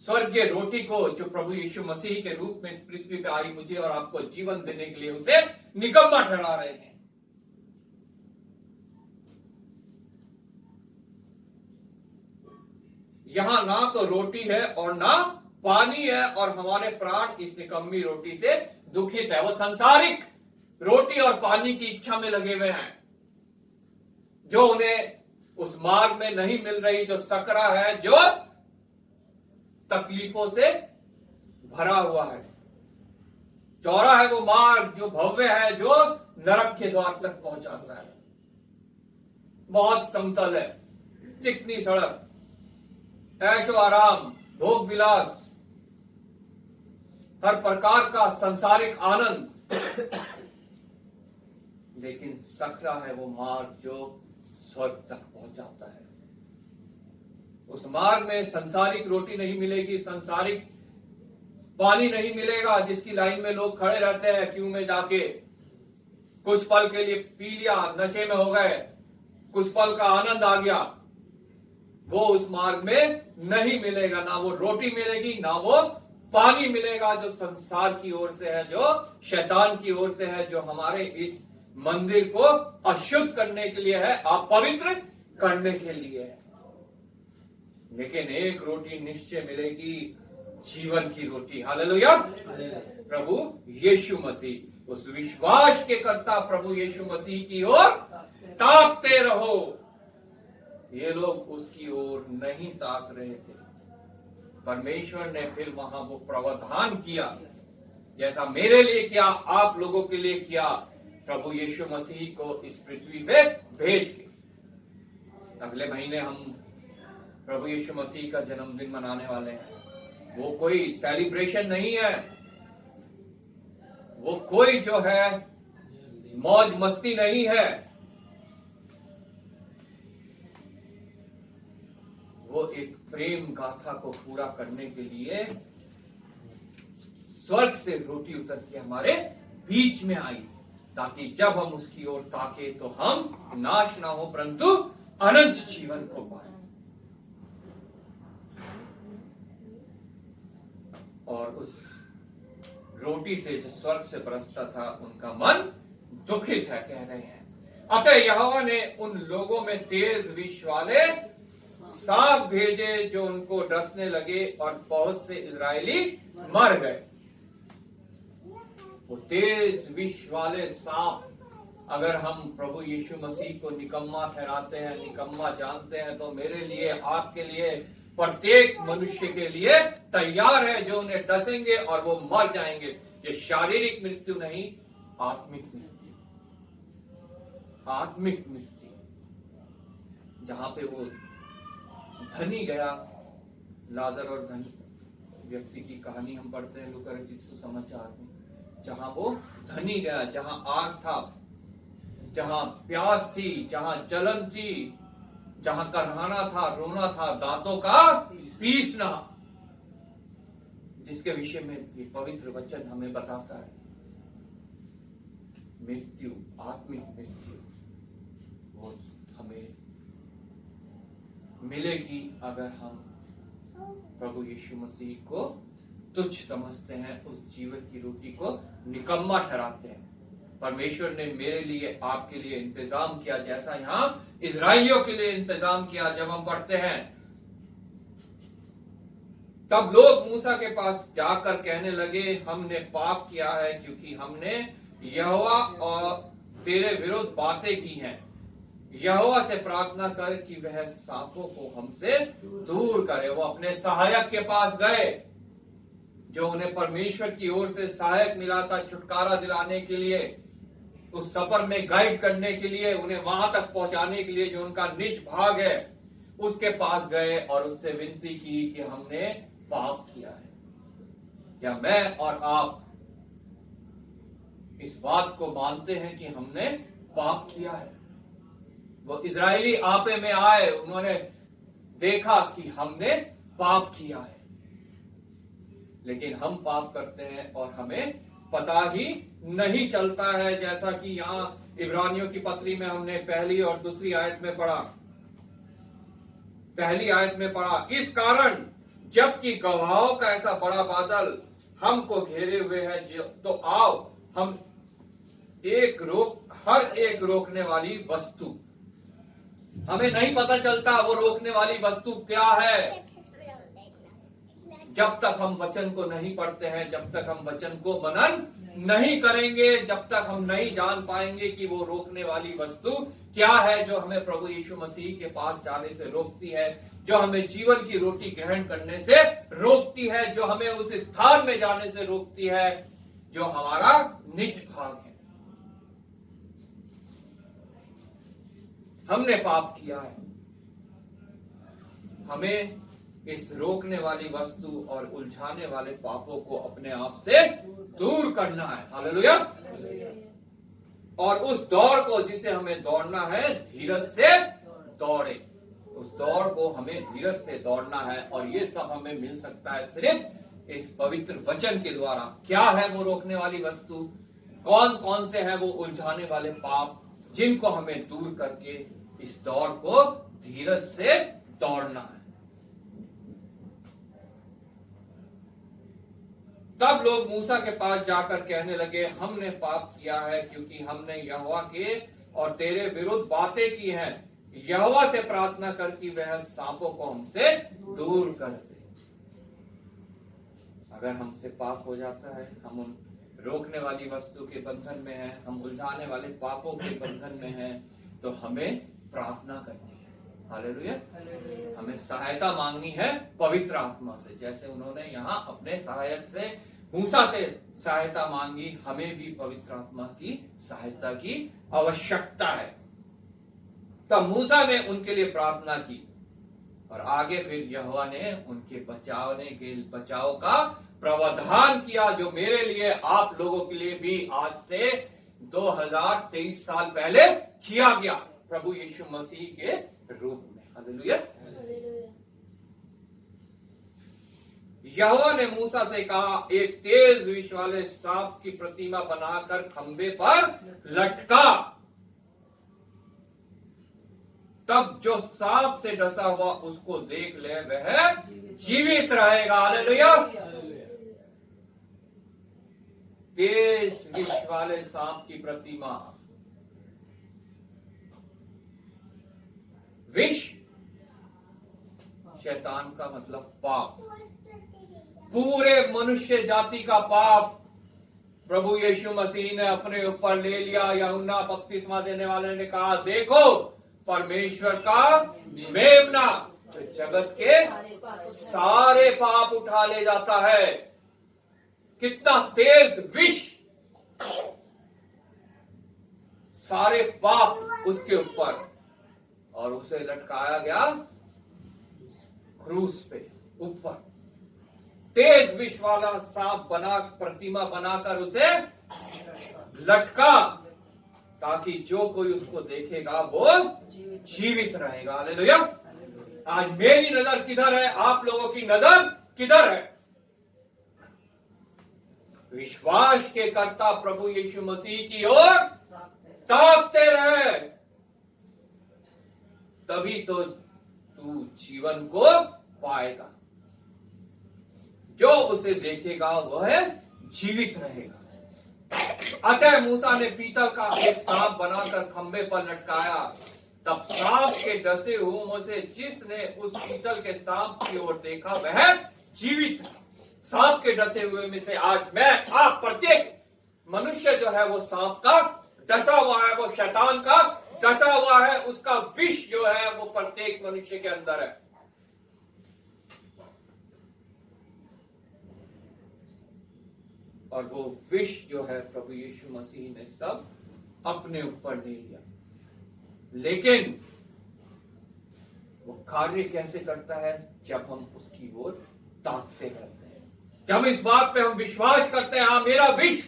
स्वर्गीय रोटी को जो प्रभु यीशु मसीह के रूप में इस पृथ्वी पे आई, मुझे और आपको जीवन देने के लिए, उसे निकम्मा ठहरा रहे हैं। यहां ना तो रोटी है और ना पानी है, और हमारे प्राण इस निकम्मी रोटी से दुखित है। वो सांसारिक रोटी और पानी की इच्छा में लगे हुए हैं, जो उन्हें उस मार्ग में नहीं मिल रही, जो सकरा है, जो तकलीफों से भरा हुआ है। चौड़ा है वो मार्ग जो भव्य है, जो नरक के द्वार तक पहुंचाता है। बहुत समतल है, चिकनी सड़क, ऐशो आराम, भोग विलास, हर प्रकार का सांसारिक आनंद, लेकिन सकरा है वो मार्ग जो स्वर्ग तक पहुंचाता है। उस मार्ग में संसारिक रोटी नहीं मिलेगी, संसारिक पानी नहीं मिलेगा, जिसकी लाइन में लोग खड़े रहते हैं क्यू में जाके, कुछ पल के लिए पी लिया, नशे में हो गए, कुछ पल का आनंद आ गया। वो उस मार्ग में नहीं मिलेगा। ना वो रोटी मिलेगी, ना वो पानी मिलेगा, जो संसार की ओर से है, जो शैतान की ओर से है, जो हमारे इस मंदिर को अशुद्ध करने के लिए है, अपवित्र करने के लिए है। लेकिन एक रोटी निश्चय मिलेगी, जीवन की रोटी। हालेलुया। प्रभु यीशु मसीह, उस विश्वास के कर्ता प्रभु यीशु मसीह की ओर ताकते रहो। ये लोग उसकी ओर नहीं ताक रहे थे। परमेश्वर ने फिर वहां वो प्रावधान किया, जैसा मेरे लिए किया, आप लोगों के लिए किया, प्रभु यीशु मसीह को इस पृथ्वी पे भेज के। अगले महीने हम प्रभु यीशु मसीह का जन्मदिन मनाने वाले हैं। वो कोई सेलिब्रेशन नहीं है, वो कोई जो है मौज मस्ती नहीं है, वो एक प्रेम गाथा को पूरा करने के लिए स्वर्ग से रोटी उतर के हमारे बीच में आई, ताकि जब हम उसकी ओर ताके तो हम नाश ना हो, परंतु अनंत जीवन को पाए। और उस रोटी से जो स्वर्ग से बरसता था, उनका मन दुखित है, कह रहे हैं। अतः यहोवा ने उन लोगों में तेज विष वाले सांप भेजे, जो उनको डसने लगे, और बहुत से इजरायली मर गए। वो तेज विष वाले सांप, अगर हम प्रभु यीशु मसीह को निकम्मा ठहराते हैं, निकम्मा जानते हैं, तो मेरे लिए, आपके लिए प्रत्येक मनुष्य के लिए तैयार है जो उन्हें डसेंगे और वो मर जाएंगे। ये शारीरिक मृत्यु नहीं, आत्मिक मृत्यु, आत्मिक मृत्यु। जहां पे वो धनी गया, लाजर और धनी व्यक्ति की कहानी हम पढ़ते हैं लूका रचित सुसमाचार में। जहां वो धनी गया, जहां आग था, जहां प्यास थी, जहां जलन थी, जहां करहाना था, रोना था, दांतों का पीसना, जिसके विषय में ये पवित्र वचन हमें बताता है। मृत्यु, आत्मिक मृत्यु, वो हमें मिलेगी अगर हम प्रभु यीशु मसीह को तुच्छ समझते हैं, उस जीवन की रोटी को निकम्मा ठहराते हैं। परमेश्वर ने मेरे लिए, आपके लिए इंतजाम किया, जैसा यहां इजराइलियों के लिए इंतजाम किया। जब हम पढ़ते हैं, तब लोग मूसा के पास जाकर कहने लगे, हमने पाप किया है क्योंकि हमने यहोवा और तेरे विरुद्ध बातें की हैं। यहोवा से प्रार्थना कर कि वह सांपों को हमसे दूर करे। वो अपने सहायक के पास गए, जो उन्हें परमेश्वर की ओर से सहायक मिला था छुटकारा दिलाने के लिए, उस सफर में गाइड करने के लिए, उन्हें वहां तक पहुंचाने के लिए, जो उनका निज भाग है, उसके पास गए और उससे विनती की कि हमने पाप किया है। या मैं और आप इस बात को मानते हैं कि हमने पाप किया है? वो इजरायली आपे में आए, उन्होंने देखा कि हमने पाप किया है, लेकिन हम पाप करते हैं और हमें पता ही नहीं चलता है। जैसा कि यहाँ इब्रानियों की पत्री में हमने पहली और दूसरी आयत में पढ़ा। पहली आयत में पढ़ा, इस कारण जबकि गवाहों का ऐसा बड़ा बादल हमको घेरे हुए है, तो आओ हम हर एक रोकने वाली वस्तु, हमें नहीं पता चलता वो रोकने वाली वस्तु क्या है जब तक हम वचन को नहीं पढ़ते हैं, जब तक हम वचन को मनन नहीं करेंगे, जब तक हम नहीं जान पाएंगे कि वो रोकने वाली वस्तु क्या है जो हमें प्रभु यीशु मसीह के पास जाने से रोकती है, जो हमें जीवन की रोटी ग्रहण करने से रोकती है, जो हमें उस स्थान में जाने से रोकती है जो हमारा निज भाग है। हमने पाप किया है, हमें इस रोकने वाली वस्तु और उलझाने वाले पापों को अपने आप से दूर करना है। हालेलुया। और उस दौड़ को जिसे हमें दौड़ना है, धीरज से दौड़े। उस दौड़ को हमें धीरज से दौड़ना है, और ये सब हमें मिल सकता है सिर्फ इस पवित्र वचन के द्वारा। क्या है वो रोकने वाली वस्तु? कौन कौन से हैं वो उलझाने वाले पाप, जिनको हमें दूर करके इस दौड़ को धीरज से दौड़ना है। तब लोग मूसा के पास जाकर कहने लगे, हमने पाप किया है क्योंकि हमने यहोवा के और तेरे विरुद्ध बातें की हैं। यहोवा से प्रार्थना कर कि वह सांपों को हमसे दूर कर दे। अगर हमसे पाप हो जाता है, हम उन रोकने वाली वस्तु के बंधन में हैं, हम उलझाने वाले पापों के बंधन में हैं, तो हमें प्रार्थना करनी है। हालेलुया। हमें सहायता मांगनी है पवित्र आत्मा से, जैसे उन्होंने यहाँ अपने सहायक से, मूसा से सहायता मांगी, हमें भी पवित्र आत्मा की सहायता की आवश्यकता है। तब मूसा ने उनके लिए प्रार्थना की, और आगे फिर यहोवा ने उनके बचाव का प्रावधान किया, जो मेरे लिए, आप लोगों के लिए भी आज से 2023 साल पहले किया गया, प्रभु यीशु मसीह के रूप में। हालेलुया। यहोवा ने मूसा से कहा, एक तेज विष वाले सांप की प्रतिमा बनाकर खंबे पर लटका, तब जो सांप से डसा हुआ उसको देख ले वह जीवित रहेगा। हालेलुया। तेज विष वाले सांप की प्रतिमा, विष शैतान का मतलब पाप, पूरे मनुष्य जाति का पाप प्रभु यीशु मसीह ने अपने ऊपर ले लिया। यूहन्ना बपतिस्मा देने वाले ने कहा, देखो परमेश्वर का मेमना जो जगत के सारे पाप उठा ले जाता है। कितना तेज विष, सारे पाप उसके ऊपर, और उसे लटकाया गया क्रूस पे ऊपर। तेज विष वाला सांप बना, प्रतिमा बनाकर उसे लटका, ताकि जो कोई उसको देखेगा वो जीवित रहेगा। हालेलुया। आज मेरी नजर किधर है? आप लोगों की नजर किधर है? विश्वास के कर्ता प्रभु यीशु मसीह की ओर ताकते रहे, तभी तो तू जीवन को पाएगा। जो उसे देखेगा वह जीवित रहेगा। अतः मूसा ने पीतल का एक सांप बनाकर खंबे पर लटकाया। तब सांप के डसे हुओं से जिसने उस पीतल के सांप की ओर देखा वह जीवित है। सांप के डसे हुए में से आज मैं, आप, प्रत्येक मनुष्य जो है वो सांप का डसा हुआ है, वो शैतान का डसा हुआ है। उसका विष जो है वो प्रत्येक मनुष्य के अंदर है। और वो विष जो है प्रभु यीशु मसीह ने सब अपने ऊपर ले लिया। लेकिन वो कार्य कैसे करता है? जब हम उसकी ओर ताकते रहते हैं, जब इस बात पे हम विश्वास करते हैं, हाँ मेरा विष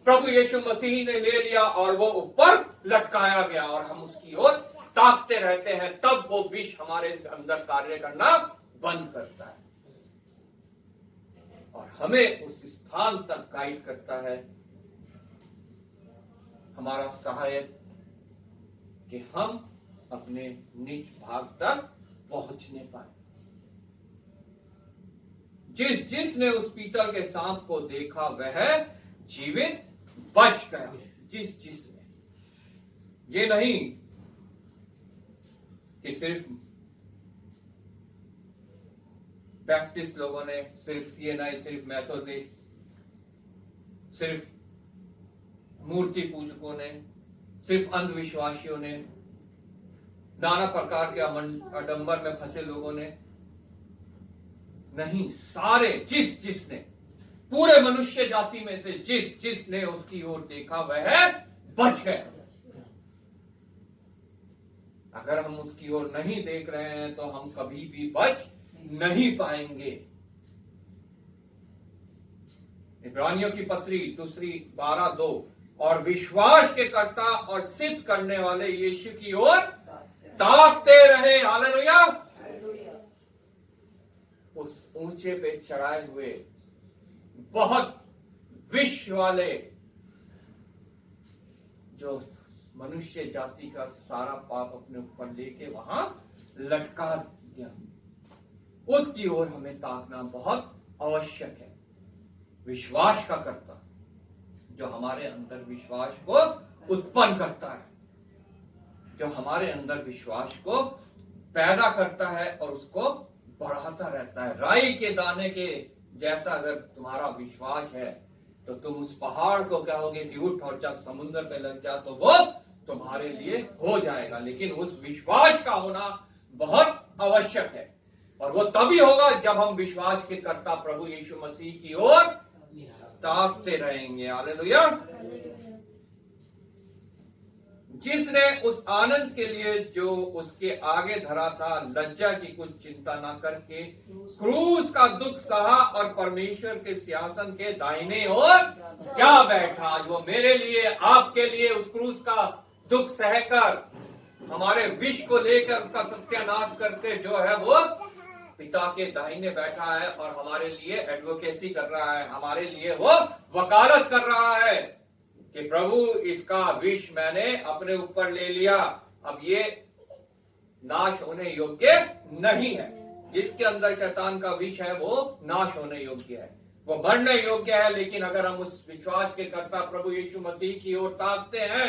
प्रभु यीशु मसीह ने ले लिया और वो ऊपर लटकाया गया, और हम उसकी ओर ताकते रहते हैं, तब वो विष हमारे अंदर कार्य करना बंद करता है और हमें उस स्थान तक गाइड करता है, हमारा सहायक, कि हम अपने निज भाग तक पहुंचने पाए। जिसने उस पीतल के सांप को देखा वह जीवित बच गया। जिसने, ये नहीं कि सिर्फ बैप्टिस्ट लोगों ने, सिर्फ सीएनआई, सिर्फ मेथोडिस्ट, सिर्फ मूर्ति पूजकों ने, सिर्फ अंधविश्वासियों ने, नाना प्रकार के आडंबर में फंसे लोगों ने नहीं, सारे जिसने, पूरे मनुष्य जाति में से जिसने उसकी ओर देखा वह बच गया। अगर हम उसकी ओर नहीं देख रहे हैं तो हम कभी भी बच नहीं पाएंगे। इब्रानियों की पत्री 2:12 और विश्वास के कर्ता और सिद्ध करने वाले यीशु की ओर ताकते रहे। हालेलुया। उस ऊंचे पे चढ़ाए हुए बहुत विष वाले जो मनुष्य जाति का सारा पाप अपने ऊपर लेके वहां लटका दिया, उसकी ओर हमें ताकना बहुत आवश्यक है। विश्वास का कर्ता जो हमारे अंदर विश्वास को उत्पन्न करता है, जो हमारे अंदर विश्वास को पैदा करता है और उसको बढ़ाता रहता है। राई के दाने के जैसा अगर तुम्हारा विश्वास है तो तुम उस पहाड़ को कहोगे कि उठ और जा समुद्र पे लग जा, तो वो तुम्हारे लिए हो जाएगा। लेकिन उस विश्वास का होना बहुत आवश्यक है, और वो तभी होगा जब हम विश्वास के कर्ता प्रभु यीशु मसीह की ओर ताकते रहेंगे। हालेलुया। जिसने उस आनंद के लिए जो उसके आगे धरा था, लज्जा की कुछ चिंता ना करके क्रूस का दुख सहा और परमेश्वर के सिंहासन के दाहिने ओर जा बैठा। वो मेरे लिए, आपके लिए उस क्रूस का दुख सहकर, हमारे विष को लेकर उसका सत्यानाश करके जो है वो पिता के दाहिने बैठा है और हमारे लिए एडवोकेसी कर रहा है, हमारे लिए वो वकालत कर रहा है कि प्रभु इसका विष मैंने अपने ऊपर ले लिया, अब ये नाश होने योग्य नहीं है। जिसके अंदर शैतान का विष है वो नाश होने योग्य है, वो मरने योग्य है। लेकिन अगर हम उस विश्वास के कर्ता प्रभु यीशु मसीह की ओर ताकते हैं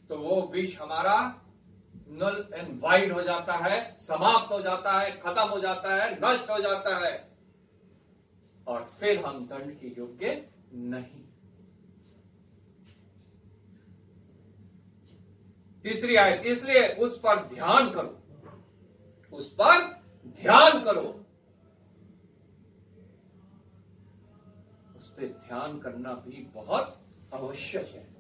तो वो विष हमारा नल एंड वाइड हो जाता है, समाप्त हो जाता है, खत्म हो जाता है, नष्ट हो जाता है, और फिर हम दंड के योग्य नहीं। तीसरी आयत, इसलिए उस पर ध्यान करो, उस पर ध्यान करो। उस पे ध्यान करना भी बहुत आवश्यक है।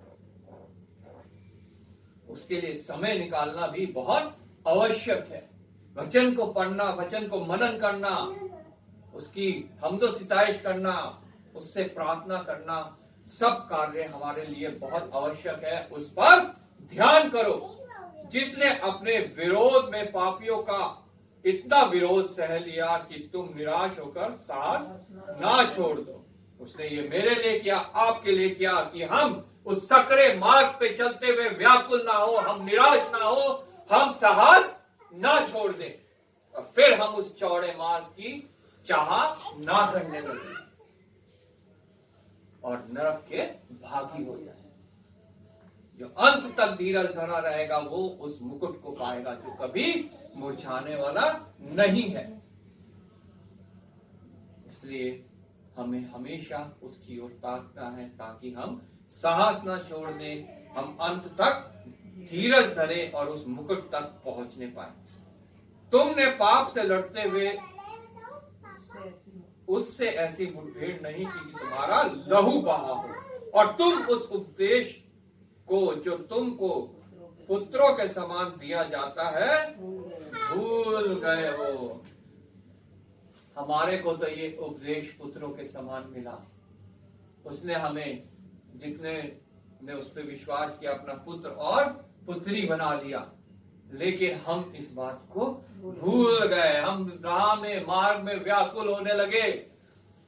उसके लिए समय निकालना भी बहुत आवश्यक है। वचन को पढ़ना, वचन को मनन करना, उसकी हमदो सिताइश करना, उससे प्रार्थना करना, सब कार्य हमारे लिए बहुत आवश्यक है। उस पर ध्यान करो। जिसने अपने विरोध में पापियों का इतना विरोध सह लिया कि तुम निराश होकर साहस ना छोड़ दो। उसने ये मेरे लिए किया, आपके लिए किया कि हम उस सकरे मार्ग पे चलते हुए व्याकुल ना हो, हम निराश ना हो, हम साहस ना छोड़ दें और फिर हम उस चौड़े मार्ग की चाह ना करने लगे और नरक के भागी हो जाए। जो अंत तक धीरज धरा रहेगा वो उस मुकुट को पाएगा जो कभी मुरझाने वाला नहीं है। इसलिए हमें हमेशा उसकी ओर ताकना है ताकि हम साहस न छोड़ दें, हम अंत तक धीरज धरे और उस मुकुट तक पहुंचने पाए। तुमने पाप से लड़ते हुए उससे ऐसी मुठभेड़ नहीं की कि तुम्हारा लहू बहा हो और तुम उस उपदेश को जो तुमको पुत्रों के समान दिया जाता है भूल गए हो। हमारे को तो ये उपदेश पुत्रों के समान मिला। उसने हमें, जितने ने उस पर विश्वास किया, अपना पुत्र और पुत्री बना लिया, लेकिन हम इस बात को भूल गए। हम राह में, मार्ग में व्याकुल होने लगे,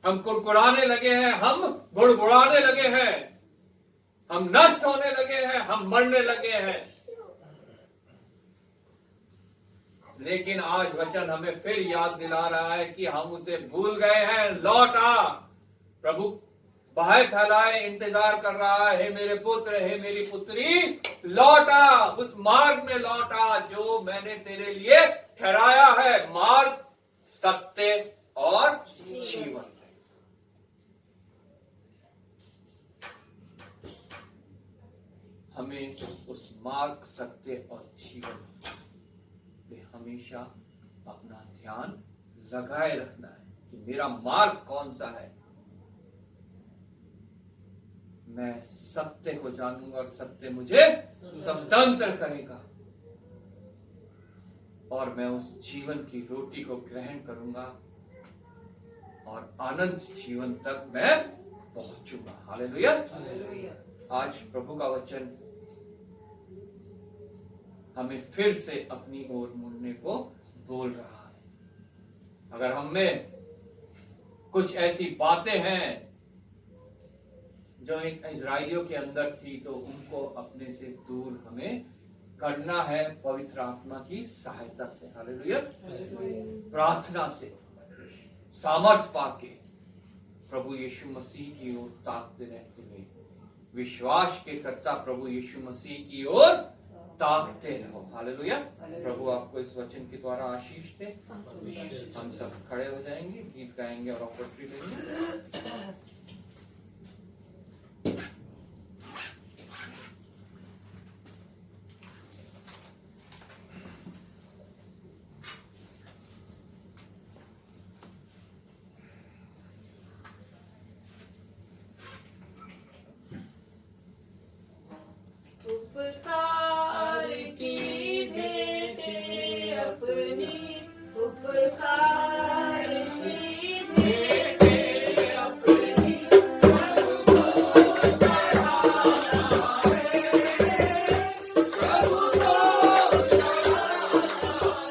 हम कुड़कुड़ाने लगे हैं, हम गुड़गुड़ाने लगे हैं, हम नष्ट होने लगे हैं, हम मरने लगे हैं। लेकिन आज वचन हमें फिर याद दिला रहा है कि हम उसे भूल गए हैं। लौट आ, प्रभु बाहें फैलाए इंतजार कर रहा है। हे मेरे पुत्र, हे मेरी पुत्री, लौट आ, उस मार्ग में लौट आ जो मैंने तेरे लिए ठहराया है। मार्ग, सत्य और जीवन। हमें उस मार्ग, सत्य और जीवन पे हमेशा अपना ध्यान लगाए रखना है कि मेरा मार्ग कौन सा है। मैं सत्य को जानूंगा और सत्य मुझे स्वतंत्र करेगा और मैं उस जीवन की रोटी को ग्रहण करूंगा और अनंत जीवन तक मैं पहुंचूंगा। हालेलुया। आज प्रभु का वचन हमें फिर से अपनी ओर मुड़ने को बोल रहा है। अगर हम में कुछ ऐसी बातें हैं जो इन इजराइलियों के अंदर थी तो उनको अपने से दूर हमें करना है पवित्र आत्मा की सहायता से। हालेलुया। प्रार्थना से, सामर्थ पाके प्रभु यीशु मसीह की ओर ताकते रहते हुए, विश्वास के कर्ता प्रभु यीशु मसीह की ओर ताकते रहो। हालेलुया। प्रभु आपको इस वचन के द्वारा आशीष दे। हम सब खड़े हो जाएंगे, गीत गाएंगे और ऑफर लेंगे। उपकार की भेंटें अपनी, उपकार की भेंटें अपनी प्रभु को चढ़ाना है, प्रभु को चढ़ाना है।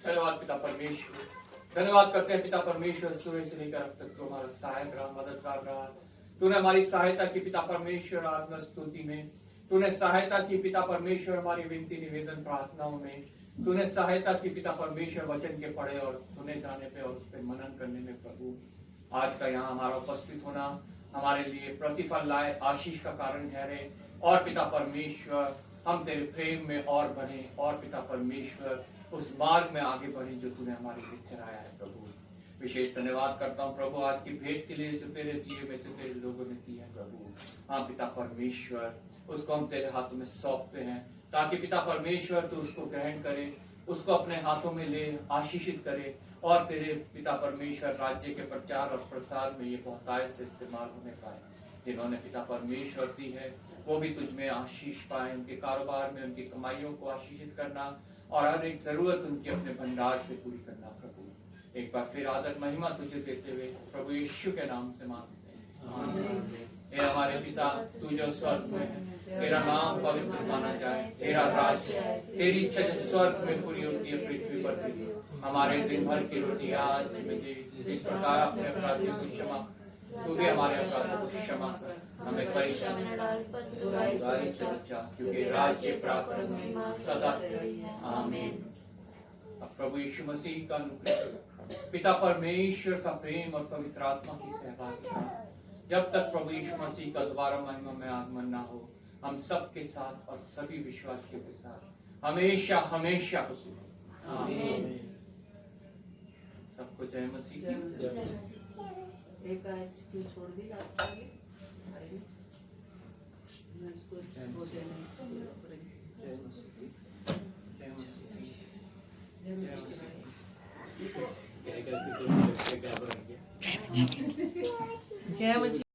धन्यवाद पिता परमेश्वर। धन्यवाद करते हैं पिता परमेश्वर, सुबह से लेकर अब तक तो हमारा सहायक रहा, मददगार रहा। तूने हमारी सहायता की पिता परमेश्वर आत्मस्तुति में, तूने सहायता की पिता परमेश्वर हमारी विनती निवेदन प्रार्थनाओं में, तूने सहायता की पिता परमेश्वर वचन के पढ़े और सुने जाने पे और उस पर मनन करने में। प्रभु आज का यहाँ हमारा उपस्थित होना हमारे लिए प्रतिफल लाए, आशीष का कारण ठहरे और पिता परमेश्वर हम तेरे प्रेम में और बढ़े और पिता परमेश्वर उस मार्ग में आगे बढ़े जो तूने हमारे लिए ठहराया है। प्रभु विशेष धन्यवाद करता हूँ प्रभु आज की भेंट के लिए जो तेरे दिए में से तेरे लोगों ने दी है। प्रभु हाँ पिता परमेश्वर उसको हम तेरे हाथों में सौंपते हैं ताकि पिता परमेश्वर तू उसको ग्रहण करे, उसको अपने हाथों में ले आशीषित करे और तेरे पिता परमेश्वर राज्य के प्रचार और प्रसार में ये बहुतायत से इस्तेमाल होने पाए। जिन्होंने पिता परमेश्वर दी है वो भी तुझ में आशीष पाए, उनके कारोबार में उनकी कमाइयों को आशीषित करना और हर एक जरूरत उनकी अपने भंडार से पूरी करना। प्रभु एक बार फिर आदर महिमा तुझे देते हुए प्रभु यीशु के नाम से मांगते हैं। हे हमारे पिता तू जो स्वर्ग में है, तेरा नाम पवित्र माना जाए, तेरा राज्य आए, तेरी इच्छा जो स्वर्ग में पूरी होती है पृथ्वी पर भी। हमारे दिन भर की रोटी आज हमें दे, इस प्रकार अपने अपराधियों को क्षमा, तू भी हमारे अपराधों को क्षमा कर, हमें परीक्षा में न डाल पर बुराई से बचा, क्योंकि राज्य प्राप्त महिमा सदा तेरी है। आमीन। अब प्रभु यीशु मसीह का अनुग्रह, पिता परमेश्वर का प्रेम और पवित्र आत्मा की सहभागिता जब तक प्रभु यीशु मसीह का दोबारा महिमा में आगमन ना हो हम सब के साथ और सभी विश्वासियों के साथ हमेशा हमेशा होती है। आमीन। सबको जय मसीह की। एक आज क्यों छोड़ दी लास्ट वाली? मैं इसको हो जाने जय मसीह। जय मसीह। जय मसीह। कह करके तो मुझे लगता है घबरा गया। जय मसीह।